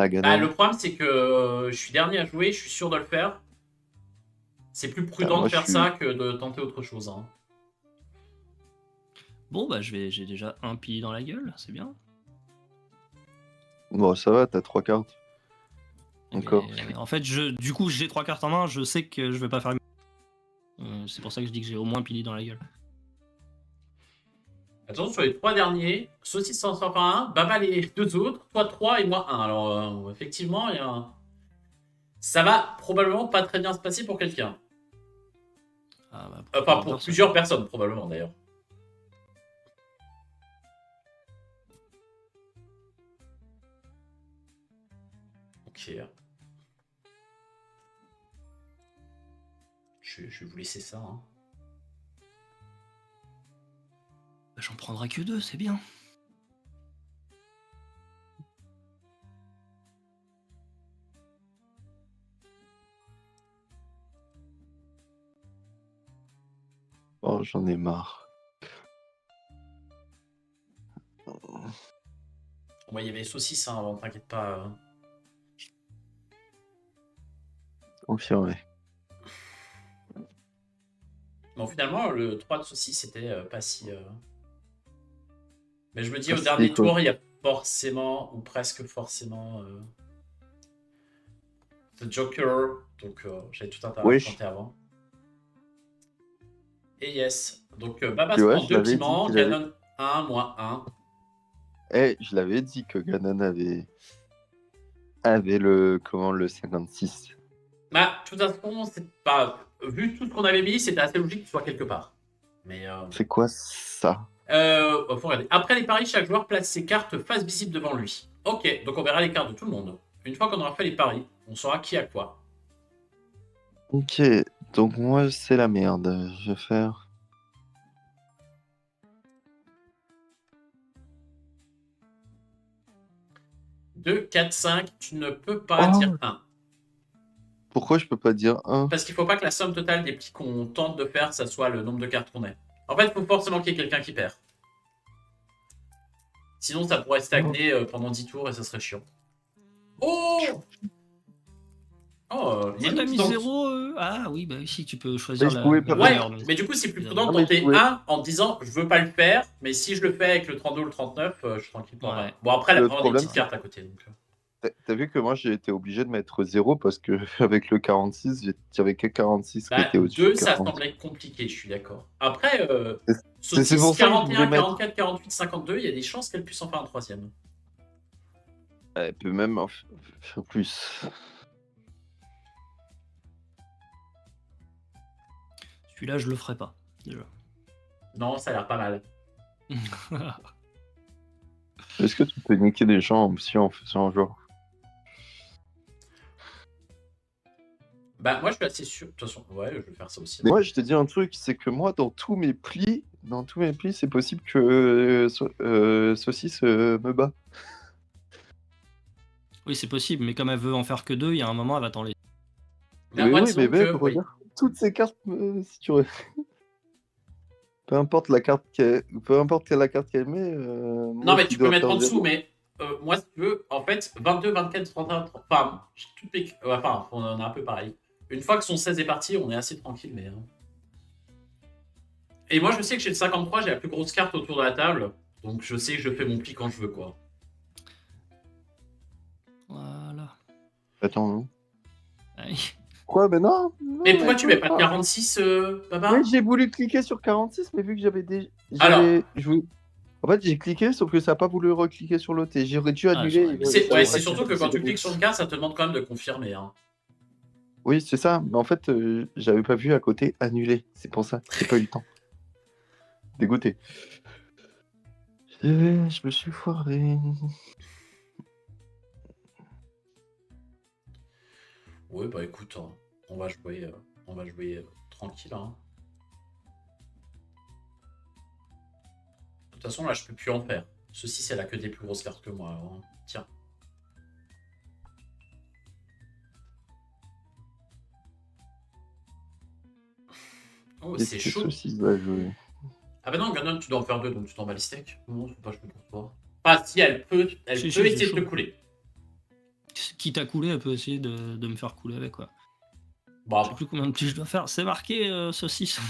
Ganon. Bah, le problème, c'est que je suis dernier à jouer, je suis sûr de le faire. C'est plus prudent moi, de faire je suis- ça que de tenter autre chose. Hein. Bon, bah, j'ai déjà un pli dans la gueule, c'est bien. Bon, ça va, t'as 3 cartes. Encore. Mais, en fait, du coup, j'ai 3 cartes en main, je sais que je vais pas faire. C'est pour ça que je dis que j'ai au moins un pili dans la gueule. Attention, sur les 3 derniers, Saucisse s'en sort pas un, Baba les 2 autres, toi 3 et moi 1. Alors, effectivement, il y a ça va probablement pas très bien se passer pour quelqu'un. Ah, bah, Enfin, pour plusieurs personnes, probablement, d'ailleurs. Ok. Je vais vous laisser ça. Hein. J'en prendrai que 2, c'est bien. Oh, j'en ai marre. Moi, il y avait saucisse hein, avant, t'inquiète pas. Confirmé. Bon, finalement, le 3 de saucisse, c'était pas si... Mais je me dis, Ah, au c'était dernier quoi? tour, il y a forcément, ou presque forcément... The Joker. Donc, j'avais tout intérêt à Wesh. chanter avant. Et yes. Donc, Baba Tu se vois, prend je 2 l'avais dit piments, qu'il avait- Ganon 1, moi 1. Je l'avais dit que Ganon avait le 56. Bah, de toute façon, c'est pas. Vu tout ce qu'on avait mis, c'était assez logique qu'il soit quelque part. Mais. C'est quoi ça? Faut regarder. Après les paris, chaque joueur place ses cartes face visible devant lui. Ok, donc on verra les cartes de tout le monde. Une fois qu'on aura fait les paris, on saura qui a quoi. Ok, donc moi c'est la merde. Je vais faire. 2, 4, 5, tu ne peux pas dire 1. Pourquoi je peux pas dire 1? Parce qu'il faut pas que la somme totale des plis qu'on tente de faire, ça soit le nombre de cartes qu'on ait. En fait, il faut forcément qu'il y ait quelqu'un qui perd. Sinon, ça pourrait stagner pendant 10 tours et ça serait chiant. Oh Oh, On a Lilou, mis donc- 0. Ah oui, bah si, tu peux choisir Mais je la, pouvais la pas- Ouais, valeur, donc. mais du coup, c'est plus prudent Non, de mais je tenter pouvais- 1 en disant je veux pas le faire, mais si je le fais avec le 32 ou le 39, je suis tranquille pour Ouais. un. Bon, après, elle a Le vraiment des problème, petites cartes à côté. Donc... T'as vu que moi j'ai été obligé de mettre 0 parce que avec le 46, j'avais que 46 qui Bah, était au-dessus 2, de ça 40. semblait compliqué, je suis d'accord. Après, C'est saucisse pour ça que je 41, voulais mettre- 44, 48, 52, il y a des chances qu'elle puisse en faire un troisième. Elle peut même en faire plus. Celui-là, je le ferai pas. Déjà. Non, ça a l'air pas mal. Est-ce que tu peux niquer des gens aussi en faisant genre? Bah, moi, je suis assez sûr. De toute façon, ouais, je vais faire ça aussi. Moi, je te dis un truc, c'est que moi, dans tous mes plis, c'est possible que Saucisse me bat. Oui, c'est possible, mais comme elle veut en faire que 2, il y a un moment, elle va t'en laisser. Là, Mais moi, oui, disons mais que, même, oui. regarde, toutes ces cartes, si tu veux. Peu importe la carte peu importe la carte qu'elle met. Non, mais tu peux mettre en dessous, mais moi, si tu veux, en fait, 22, 24, 31, 30. Enfin, j'ai toutes mes. Enfin, on en a un peu pareil. Une fois que son 16 est parti, on est assez tranquille, mais. Et moi, je sais que j'ai le 53, j'ai la plus grosse carte autour de la table. Donc, je sais que je fais mon pli quand je veux, quoi. Voilà. Attends, non. Allez. Quoi? Mais non, Mais pourquoi tu mets pas de pas 46, Baba Oui, j'ai voulu cliquer sur 46, mais vu que j'avais déjà. Alors. En fait, j'ai cliqué, sauf que ça n'a pas voulu recliquer sur l'autre et j'aurais dû annuler. j'aurais mis- C'est Ouais, c'est c'est surtout que quand tu c'est- cliques sur une carte, ça te demande quand même de confirmer. Hein. Oui, c'est ça. Mais en fait, j'avais pas vu à côté annuler. C'est pour ça. J'ai pas eu le temps. Dégoûté. Je me suis foiré. Ouais, bah écoute, hein, on va jouer tranquille. Hein. De toute façon, là, je peux plus en faire. Ceci, c'est là que des plus grosses cartes que moi. Alors, hein. Tiens. Oh, c'est chaud. Saucisse va jouer. Ah bah non, Ganon, tu dois en faire 2, donc tu t'en bats les steaks. Non, faut pas jouer pour toi. Enfin, si, elle peut Si, essayer c'est de chaud. te couler. Quitte à couler, elle peut essayer de me faire couler avec, quoi. Bon, Je sais plus combien de plis je dois faire. C'est marqué saucisse.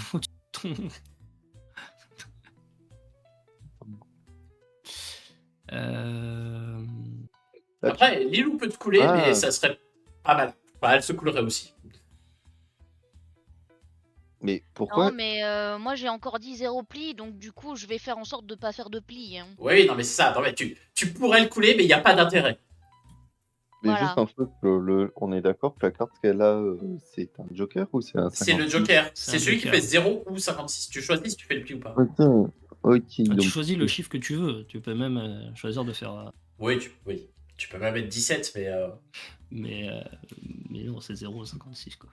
euh... après, Lilou peut te couler, Ah. mais ça serait pas mal. Enfin, elle se coulerait aussi. Mais pourquoi? Non, mais moi j'ai encore dit 0 pli, donc du coup je vais faire en sorte de pas faire de pli. Hein. Oui, non, mais c'est ça. Non, mais tu pourrais le couler, mais il n'y a pas d'intérêt. Mais Voilà. juste un truc, on est d'accord que la carte qu'elle a, c'est un joker ou c'est un 56? C'est le joker. C'est C'est un celui qui joker. fait 0 ou 56. Tu choisis si tu fais le pli ou pas. Ok, ok. Tu donc- choisis le chiffre que tu veux. Tu peux même choisir de faire. Oui, tu peux même mettre 17, mais. Mais non, c'est 0,56 quoi.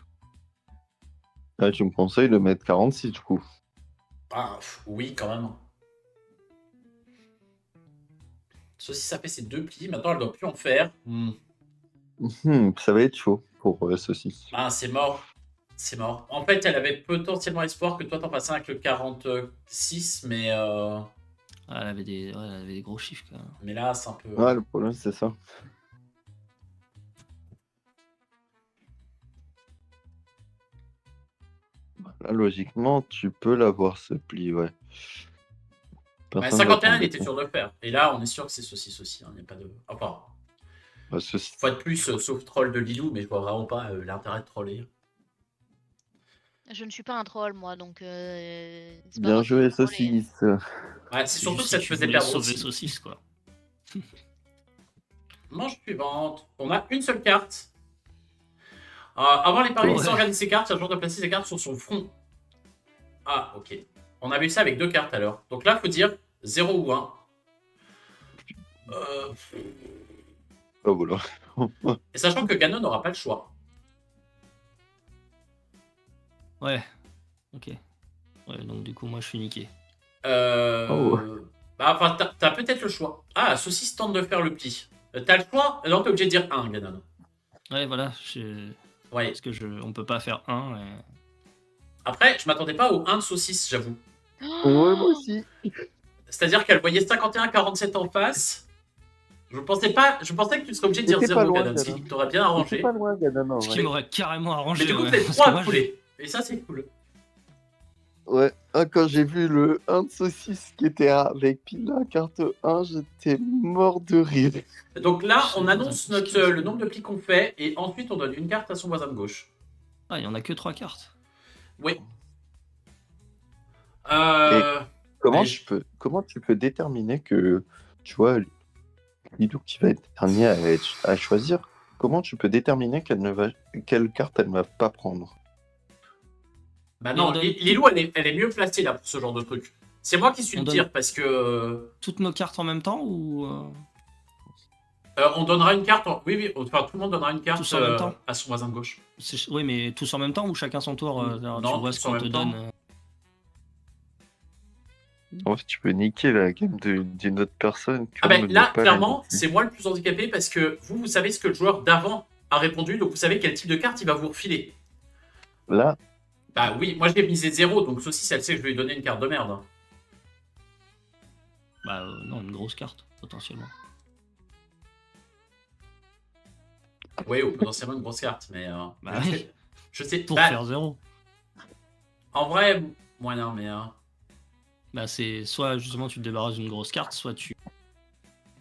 Ah, tu me conseilles de mettre 46 du coup. Ah, oui, quand même. Ceci, ça fait ses 2 plis. Maintenant, elle doit plus en faire. Ça va être chaud pour Saucisse. Ah, c'est mort. C'est mort. En fait, elle avait potentiellement espoir que toi t'en fasses un avec le 46, mais Ah, elle avait des gros chiffres quand même. mais là, c'est un peu. Ouais, le problème c'est ça. Là, logiquement, tu peux l'avoir ce pli, ouais. Ouais, Personne 51, va il était t'embêter. sûr de le faire. Et là, on est sûr que c'est ceci aussi. Il n'y a pas de. Enfin. Bah, ceci... Fois de plus, sauf troll de Lilou, mais je vois vraiment pas l'intérêt de troller. Je ne suis pas un troll, moi, donc c'est pas Bien moi qui joué, vais troller. saucisse. Ouais, c'est surtout que juste ça si te tu faisait voulais perdre sauver aussi. saucisse, quoi. Manche suivante. On a une seule carte. Avant les paris, Ouais. sans regarder ses cartes, il y a le joueur de placer ses cartes sur son front. Ah, ok. On avait eu ça avec 2 cartes alors. Donc là, faut dire 0 ou 1. Oh, voilà. Et sachant que Ganon n'aura pas le choix. Ouais. Ok. Ouais, donc du coup, moi, je suis niqué. Oh. Bah, enfin, t'as peut-être le choix. Ah, Saucisse tente de faire le pli. T'as le choix? Non, t'es obligé de dire 1, Ganon. Ouais, voilà. Ouais. Parce que on peut pas faire un. Après, je m'attendais pas au 1 de Saucisse, j'avoue. Ouais, moi aussi. C'est-à-dire qu'elle voyait 51-47 en face. Je pensais que tu serais obligé de dire T'étais pas 0, loin, Ganon, ce qui Ganon. t'aurait bien T'étais arrangé. pas loin, Ganon, Ce ouais. qui m'aurait carrément arrangé. Mais du coup, ouais. vous êtes Parce 3 que à moi, pouler. Et ça, c'est cool. Ouais, quand j'ai vu le 1 de saucisse qui était avec pile la carte 1, j'étais mort de rire. Donc là, Je on sais annonce pas, qu'est-ce que le c'est. nombre de plis qu'on fait et ensuite on donne une carte à son voisin de gauche. Ah, il y en a que 3 cartes. Oui. Comment, Allez, comment tu peux déterminer que, tu vois, Lilou qui va être dernier à choisir, comment tu peux déterminer quelle carte elle ne va pas prendre? Bah Mais on non, donne Lilou, elle est mieux placée là pour ce genre de truc. C'est moi qui suis On le donne- tir parce que Toutes nos cartes en même temps ou on donnera une carte. Oui, oui, enfin tout le monde donnera une carte Tous en même temps à son voisin de gauche. Oui, mais tous en même temps ou chacun son tour Non, tu vois tous ce en qu'on te même temps. donne. En fait, tu peux niquer la game d'une autre personne. Ah comme ben ne là, pas la clairement, niquer. c'est moi le plus handicapé parce que vous savez ce que le joueur d'avant a répondu, donc vous savez quel type de carte il va vous refiler. Là, Bah oui, moi je l'ai misé 0, donc Saucisse, elle sait que je vais lui donner une carte de merde. Hein. Bah non, une grosse carte, potentiellement. Oui, ou potentiellement une grosse carte, mais. Bah je oui. sais. Je sais. Pour Bah, faire 0. En vrai, moyen, mais. Bah c'est soit justement tu te débarrasses d'une grosse carte, soit tu...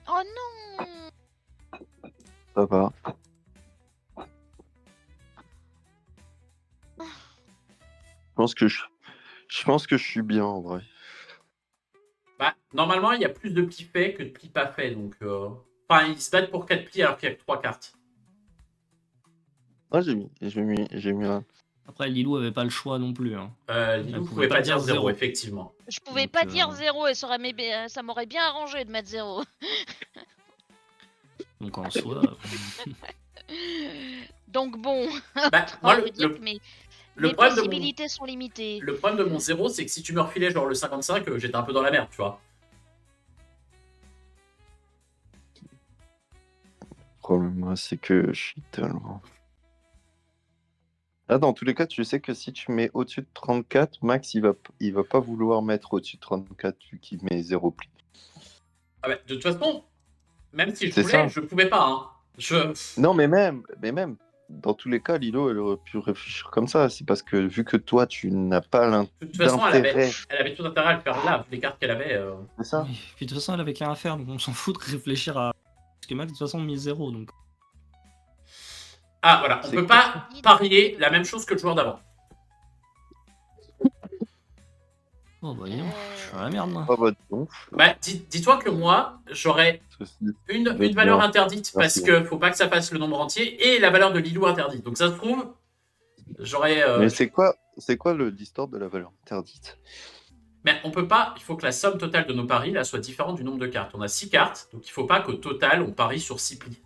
Oh non! ça va. Je pense que je suis bien en vrai. Bah, normalement, il y a plus de plis faits que de plis pas faits, donc. Enfin, ils se battent pour 4 plis alors qu'il y a que 3 cartes. Ah, j'ai mis un. Après Lilou avait pas le choix non plus. Hein. Lilou pouvait pas dire 0, effectivement. Je pouvais Donc, pas dire 0 et ça m'aurait bien arrangé de mettre 0. Donc en soi... Donc bon, Bah, on moi, veut dire que mes problème de mon- possibilités sont limitées. le problème de mon 0, c'est que si tu me refilais genre le 55, j'étais un peu dans la merde, tu vois. Le problème, moi, c'est que je suis tellement. Ah, dans tous les cas, tu sais que si tu mets au-dessus de 34, Max, il va pas vouloir mettre au-dessus de 34 vu qu'il met 0 pli. Ah bah, de toute façon, même si je C'est voulais, ça. je pouvais pas. Hein. Non, mais même, dans tous les cas, Lilo, elle aurait pu réfléchir comme ça. C'est parce que vu que toi, tu n'as pas De toute façon, l'intérêt. elle avait tout intérêt à le faire là, vu les cartes qu'elle avait. C'est ça. Oui. Puis de toute façon elle avait qu'un à faire, donc on s'en fout de réfléchir à... Parce que Max de toute façon mise 0, donc... Ah voilà, on C'est peut pas parier la même chose que le joueur d'avant. Oh bah dis donc, je suis dans la merde là. Oh, bah, donc, Bah, dis-toi que moi, j'aurais une valeur bien. interdite parce Merci. que faut pas que ça fasse le nombre entier et la valeur de Lilou interdite. Donc ça se trouve, j'aurais. Mais c'est quoi le distort de la valeur interdite? Mais on peut pas, il faut que la somme totale de nos paris là soit différente du nombre de cartes. On a 6 cartes, donc il faut pas qu'au total on parie sur 6 plis.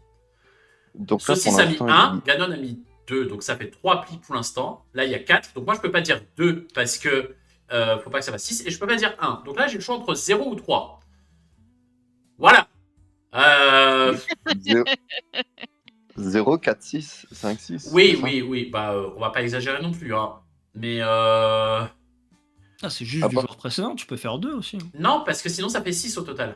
Donc là, Saucisse pour a mis l'instant, 1, Ganon a mis 2, donc ça fait 3 plis pour l'instant. Là il y a 4, donc moi je peux pas dire 2 parce que faut pas que ça fasse 6 et je peux pas dire 1. Donc là j'ai le choix entre 0 ou 3. Voilà. 0, 4, 6, 5, 6. Oui, bah on va pas exagérer non plus. Hein. Mais Ah c'est juste Ah du bah. joueur précédent, tu peux faire 2 aussi. non, parce que sinon ça fait 6 au total.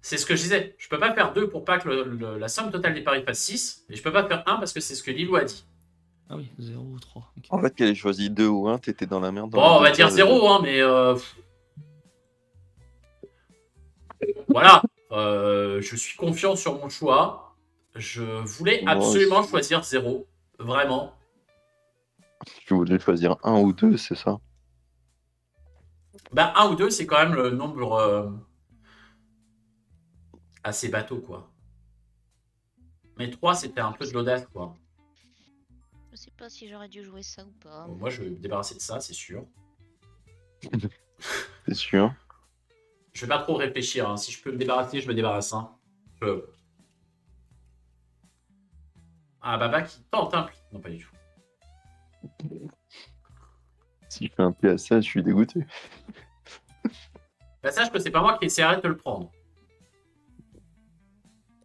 C'est ce que je disais. Je peux pas faire 2 pour pas que la somme totale des paris fasse 6. Et je peux pas faire 1 parce que c'est ce que Lilou a dit. Ah oui, 0 ou 3. ok. En fait, qu'elle ait choisi 2 ou 1, t'étais dans la merde. Bon, on va dire 0, hein, mais voilà. Je suis confiant sur mon choix. Je voulais Moi absolument aussi. choisir 0. Vraiment. Tu voulais choisir un ou deux, c'est ça? Bah, 1 ou 2, c'est quand même le nombre assez bateau, quoi. Mais 3, c'était un peu de l'audace, quoi. Je sais pas si j'aurais dû jouer ça ou pas. Bon, moi, je vais me débarrasser de ça, c'est sûr. C'est sûr. Je vais pas trop réfléchir. Hein. Si je peux me débarrasser, je me débarrasse. Hein. Je... Ah, Baba qui tente un pli. Non, pas du tout. Si je fais un pli à ça, je suis dégoûté. Bah, sache que c'est pas moi qui essaierai de te le prendre.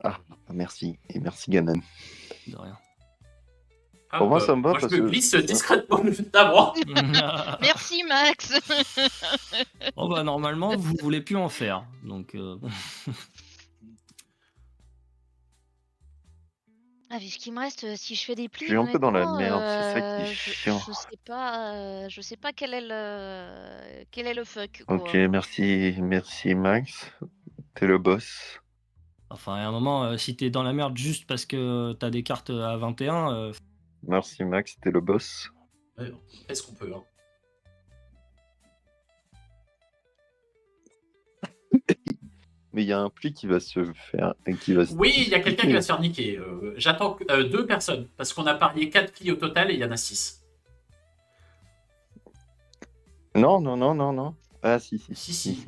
Ah, merci. Et merci, Ganon. De rien. Hop, Pour moi, ça me va moi, parce je me que- glisse discrètement juste avant. Merci Max. Bon bah normalement vous voulez plus en faire, donc Ah, vu ce qu'il me reste, si je fais des plis, Je suis un peu dans la honnêtement, merde, c'est ça qui est je chiant. je sais pas quel est le fuck, quoi. Ok, merci Max. T'es le boss. enfin à un moment si t'es dans la merde juste parce que t'as des cartes à 21, Merci Max, t'es le boss. Ouais, on fait ce qu'on peut. Hein. Mais il y a un pli qui va se faire et qui va se... Oui, il y a quelqu'un qui va se faire niquer. J'attends 2 personnes. Parce qu'on a parié 4 plis au total et il y en a 6. Non. Ah si. Si. Si.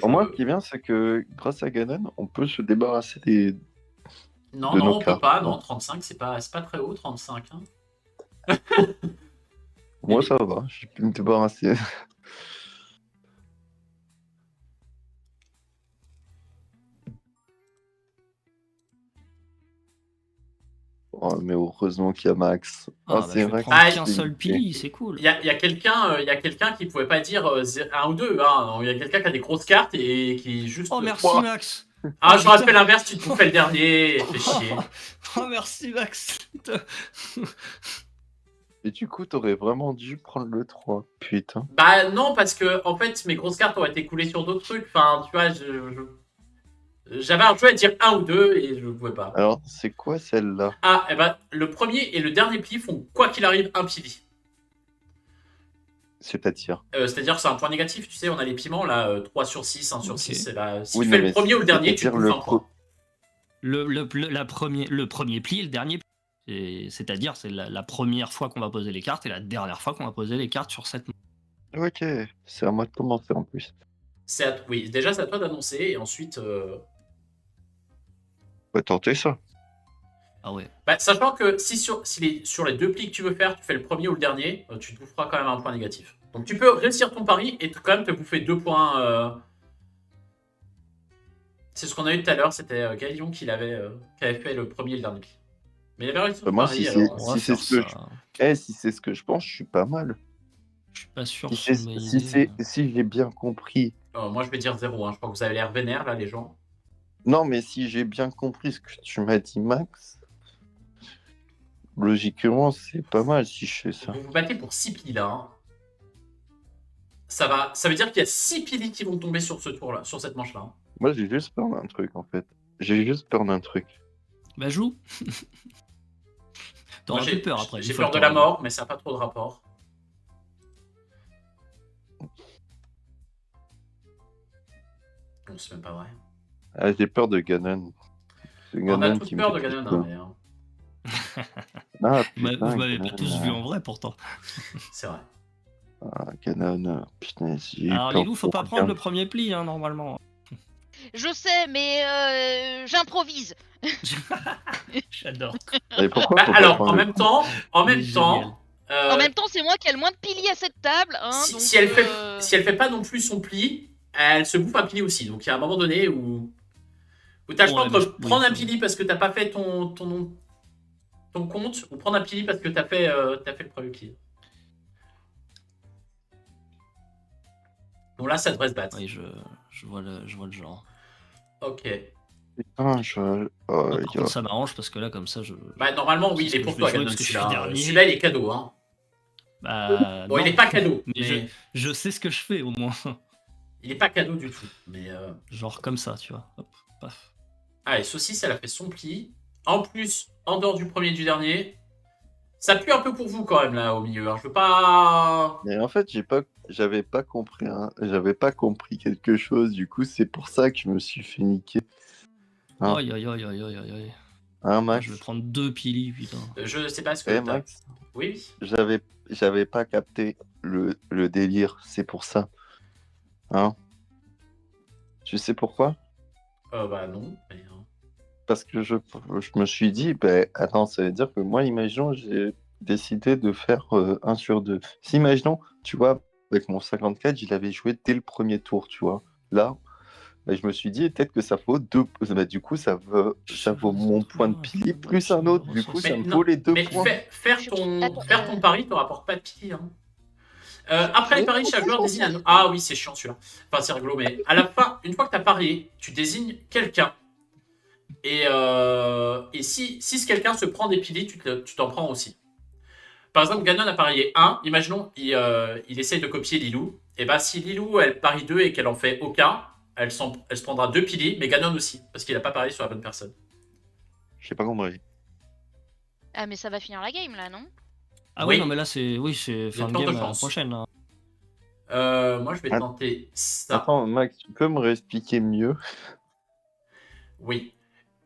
Pour moi, ce qui est bien, c'est que grâce à Ganon, on peut se débarrasser des... Non, de non, nos on peut cartes. pas. Non, 35, c'est pas très haut, 35. Hein. Moi, ça va, j'ai pu me débarrasser. Oh, mais heureusement qu'il y a Max. bah, c'est je vais vrai prendre Ah, qu'un seul pili, c'est cool. Il y a quelqu'un qui pouvait pas dire 1 ou 2. Hein. Il y a quelqu'un qui a des grosses cartes et qui juste. Oh merci Ouah. Max. Ah, j'aurais fait l'inverse, tu te bouffais le dernier. Fais chier. Oh merci Max. Et du coup, t'aurais vraiment dû prendre le 3. Putain. Bah non, parce que en fait, mes grosses cartes auraient été coulées sur d'autres trucs. Enfin, tu vois, j'avais un jeu à dire 1 ou 2 et je pouvais pas. Alors, c'est quoi celle-là? Ah, et ben, le premier et le dernier pli font, quoi qu'il arrive, un pili. C'est-à-dire? C'est-à-dire que c'est un point négatif, tu sais, on a les piments, là, 3 sur 6, 1 sur Ok. 6. Et bah, si Oui, tu non, fais le mais premier ou le dernier, tu te c'est-à-dire bouffes un point. Le premier pli et le dernier pli. C'est-à-dire c'est la première fois qu'on va poser les cartes et la dernière fois qu'on va poser les cartes sur cette main. Ok, c'est à moi de commencer en plus. Oui, déjà, c'est à toi d'annoncer, et ensuite... On va tenter ça. Ah ouais. Bah, sachant que si sur les 2 plis que tu veux faire, tu fais le premier ou le dernier, tu te boufferas quand même un point négatif. Donc tu peux réussir ton pari et quand même te bouffer 2 points. C'est ce qu'on a eu tout à l'heure, c'était Galion qui avait fait le premier et le dernier pli. Mais il avait réussi son Moi, pari, si alors... On va si c'est faire ce que ça. si c'est ce que je pense, je suis pas mal. Je suis pas sûr Si c'est c'est- une bonne si idée, c'est- si j'ai bien compris. moi, je vais dire 0, hein. Je crois que vous avez l'air vénère, là, les gens. Non, mais si j'ai bien compris ce que tu m'as dit, Max, logiquement, c'est pas mal si je fais ça. Vous vous battez pour 6 plis, là. Hein. Ça veut dire qu'il y a 6 plis qui vont tomber sur ce tour-là, sur cette manche-là. Hein. Moi, j'ai juste peur d'un truc, en fait. J'ai juste peur d'un truc. Bah joue. T'auras Moi, plus peur après. J'ai une fois peur que de la t'auras mort, mais ça n'a pas trop de rapport. Non, c'est même pas vrai. Ah, j'ai peur de Ganon. C'est On a Ganon tous qui me peur de fait Ganon, peur. hein, mais, hein, Ah, Vous putain, m'avez pas Ganon, tous vu en vrai pourtant. c'est vrai. Ganon, putain, j'ai eu Alors peur Lilou, faut pour pas prendre rien. le premier pli hein, normalement. Je sais, mais j'improvise. J'adore. Et pourquoi Bah, faut pas alors, prendre en le- même temps, Génial. En même temps, c'est moi qui ai le moins de pili à cette table. Hein, donc, si elle fait pas non plus son pli, elle se bouffe un pili aussi. Donc il y a un moment donné où t'as le choix Ouais, entre mais oui, prendre un ça- pili parce que t'as pas fait ton compte ou prendre un pili parce que t'as fait le premier pli. Donc là, ça devrait se battre. Oui, je vois le genre. Ok. Putain, oh, Par contre, ça m'arrange parce que là, comme ça, je. Bah, normalement, oui, C'est il ce est que pour je vais toi, jouer Ganon, parce que je suis celui-là. dernier. Celui-là, il est cadeau. Hein. Bah. Bon, non, il est pas cadeau, mais mais je sais ce que je fais au moins. Il est pas cadeau du tout. Mais Genre comme ça, tu vois. Hop, paf. allez, Saucisse, elle a fait son pli. En plus, en dehors du premier et du dernier, ça pue un peu pour vous quand même là au milieu. Hein. Je veux pas. Mais en fait, j'avais pas compris, j'avais pas compris quelque chose. Du coup, c'est pour ça que je me suis fait niquer. Hein. Aïe, aïe, aïe, aïe, aïe, aïe. Hein, Ah, Max? je vais prendre 2 pili, putain. Je sais pas ce que Eh, t'as. Max, Oui. j'avais pas capté le délire. C'est pour ça. Hein? Tu sais pourquoi? Bah non. Mais, Parce que je me suis dit, ben, attends, ça veut dire que moi, imaginons, j'ai décidé de faire 1 sur 2. Si, imaginons, tu vois, avec mon 54, je l'avais joué dès le premier tour, tu vois. Là, ben, je me suis dit, peut-être que ça vaut 2. Ben, du coup, ça vaut mon point de pili plus un autre. Du coup, ça mais me non, vaut les 2 mais points. faire ton pari te rapporte pas de pili. Hein. Après les paris, chaque joueur désigne un. Ah oui, c'est chiant celui-là. Enfin, c'est rigolo, mais à la fin, une fois que tu as parié, tu désignes quelqu'un. Et si ce quelqu'un se prend des pilis, tu t'en prends aussi. Par exemple, Ganon a parié 1. Imaginons, il essaye de copier Lilou. Et bah, si Lilou, elle parie 2 et qu'elle en fait aucun, elle se prendra 2 pilis, mais Ganon aussi, parce qu'il a pas parié sur la bonne personne. J'ai pas compris. Ah, mais ça va finir la game là, non? Ah Oui. oui, non, mais là, c'est fin de de game chance. prochaine. Hein. Moi, je vais Ah. tenter ça. Attends, Max, tu peux me réexpliquer mieux? Oui.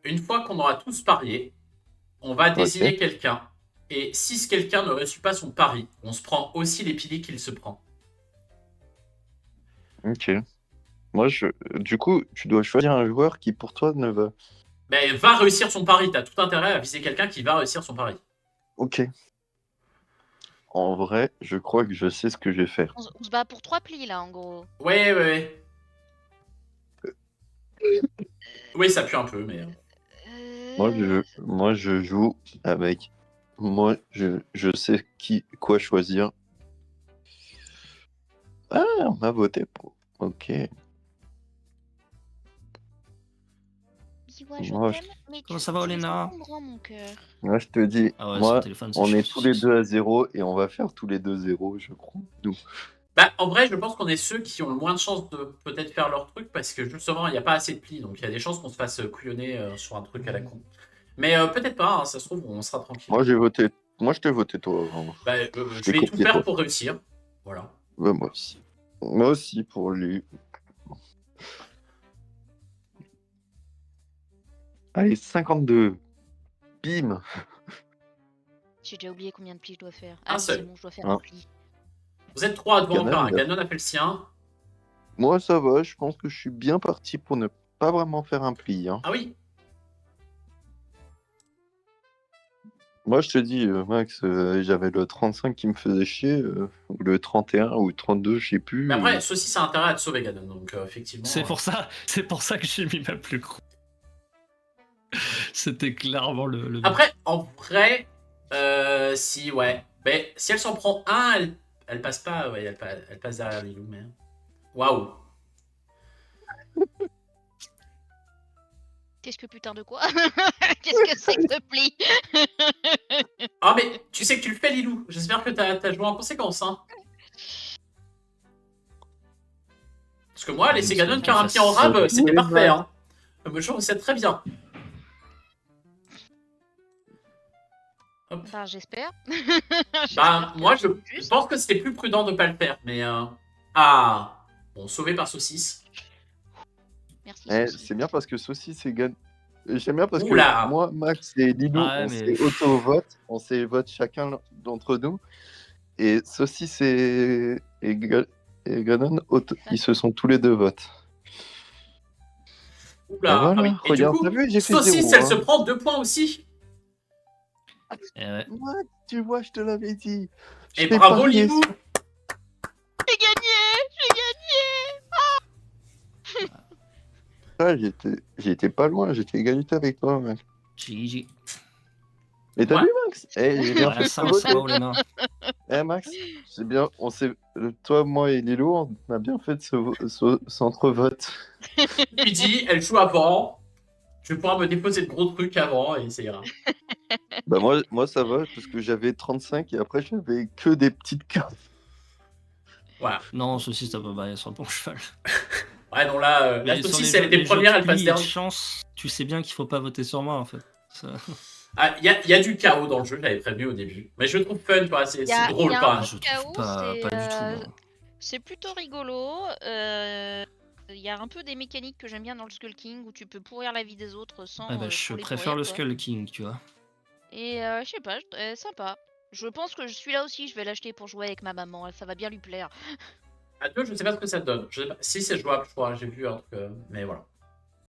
Une fois qu'on aura tous parié, on va désigner quelqu'un. Et si ce quelqu'un ne reçut pas son pari, on se prend aussi les pilis qu'il se prend. Ok. Moi, du coup, tu dois choisir un joueur qui, pour toi, ne va. Mais va réussir son pari. T'as tout intérêt à viser quelqu'un qui va réussir son pari. Ok. En vrai, je crois que je sais ce que je vais faire. On se bat pour 3 plis là, en gros. Ouais. Oui, ça pue un peu, mais. Moi, je joue avec. Moi, je sais quoi choisir. Ah, on m'a voté pour. Ok. Dis-moi, je Moi, t'aime, mais Comment ça va, Olena? Mon cœur. Moi, je te dis, Ah ouais, moi, son téléphone, c'est on est chiant. tous les deux à 0 et on va faire tous les deux 0, je crois. Nous. Bah, en vrai, je pense qu'on est ceux qui ont le moins de chances de peut-être faire leur truc parce que justement, il n'y a pas assez de plis. Donc, il y a des chances qu'on se fasse couillonner sur un truc à la con. Mais peut-être pas, hein, ça se trouve, on sera tranquille. Moi, j'ai voté. Moi, je t'ai voté, toi. Bah, je vais tout faire pour réussir. Voilà. Ouais, moi aussi. Moi aussi, pour lui. Allez, 52. Bim. J'ai déjà oublié combien de plis je dois faire. Un Ah oui, seul. c'est bon, je dois faire Un. un pli. Vous êtes 3 à devoir en Ganon, faire un. il a- Ganon a fait le sien. Moi, ça va. Je pense que je suis bien parti pour ne pas vraiment faire un pli. Hein. Ah oui. Moi, je te dis, Max, j'avais le 35 qui me faisait chier, ou le 31 ou 32, je sais plus. Mais après, ceci, ça a intérêt à te sauver, Ganon. Donc, effectivement. C'est pour ça que j'ai mis ma plus grosse. C'était clairement le. Après, en vrai, si, ouais. Mais si elle s'en prend un, elle passe pas. Ouais, elle passe derrière Lilou. Mais. Waouh. Qu'est-ce que putain de quoi? Qu'est-ce que c'est que ce pli? Ah, mais tu sais que tu le fais, Lilou. J'espère que t'as joué en conséquence. Hein. Parce que moi, laisser Ganon faire un pied en rab, c'était Oui, parfait. ouais. Hein. Je trouve que c'est très bien. Bah, j'espère. Bah, moi, je pense que c'était plus prudent de pas le faire. Mais. Ah. Bon, sauvé par Saucisse. Merci. C'est bien parce que Saucisse et Ganon. J'aime bien parce Oula. que moi, Max et Lilou, Ah ouais, on mais- s'est auto-vote. On s'est vote chacun d'entre nous. Et Saucisse et Ganon, ils se sont tous les deux votes. Oula. Ah, voilà, Ah oui. Et regarde, du coup, t'as vu, j'ai fait Saucisse, 0, elle se hein. prend 2 points aussi. Eh ouais. Max, tu vois, je te l'avais dit. Et Je t'ai bravo, parié Lilou. sur- J'ai gagné! Ah, j'étais pas loin, j'étais égalité avec toi, Max. GG. Et t'as Ouais. vu, Max? J'ai bien Ouais, fait ça de va, ça voter. va, Olena. Max, c'est bien, toi, moi et Lilo, on a bien fait de s'entrevote. Lui dit, elle joue avant. Je vais pouvoir me déposer de gros trucs avant et ça ira. Bah moi, ça va, parce que j'avais 35 et après, j'avais que des petites cartes. Voilà. Non, saucisse, t'as pas barré sur le bon cheval. Ouais, non, là, la Mais sur saucisse, les elle jeux- était les jeux première, de elle passe pli et de dernière. chance, tu sais bien qu'il faut pas voter sur moi en fait. Ça- Ah, il y a du chaos dans le jeu, je l'avais prévenu au début. Mais je le trouve fun, tu vois, c'est drôle y a quand un même. je trouve chaos, pas du tout. Non. c'est plutôt rigolo. Il y a un peu des mécaniques que j'aime bien dans le Skull King où tu peux pourrir la vie des autres sans. Ah bah, je trop les préfère pourrir, le quoi. Skull King, tu vois. Et je sais pas, sympa. Je pense que je suis là aussi, je vais l'acheter pour jouer avec ma maman, ça va bien lui plaire. À deux, je sais pas ce que ça donne. Je sais pas si c'est jouable, je crois, j'ai vu un truc, mais voilà.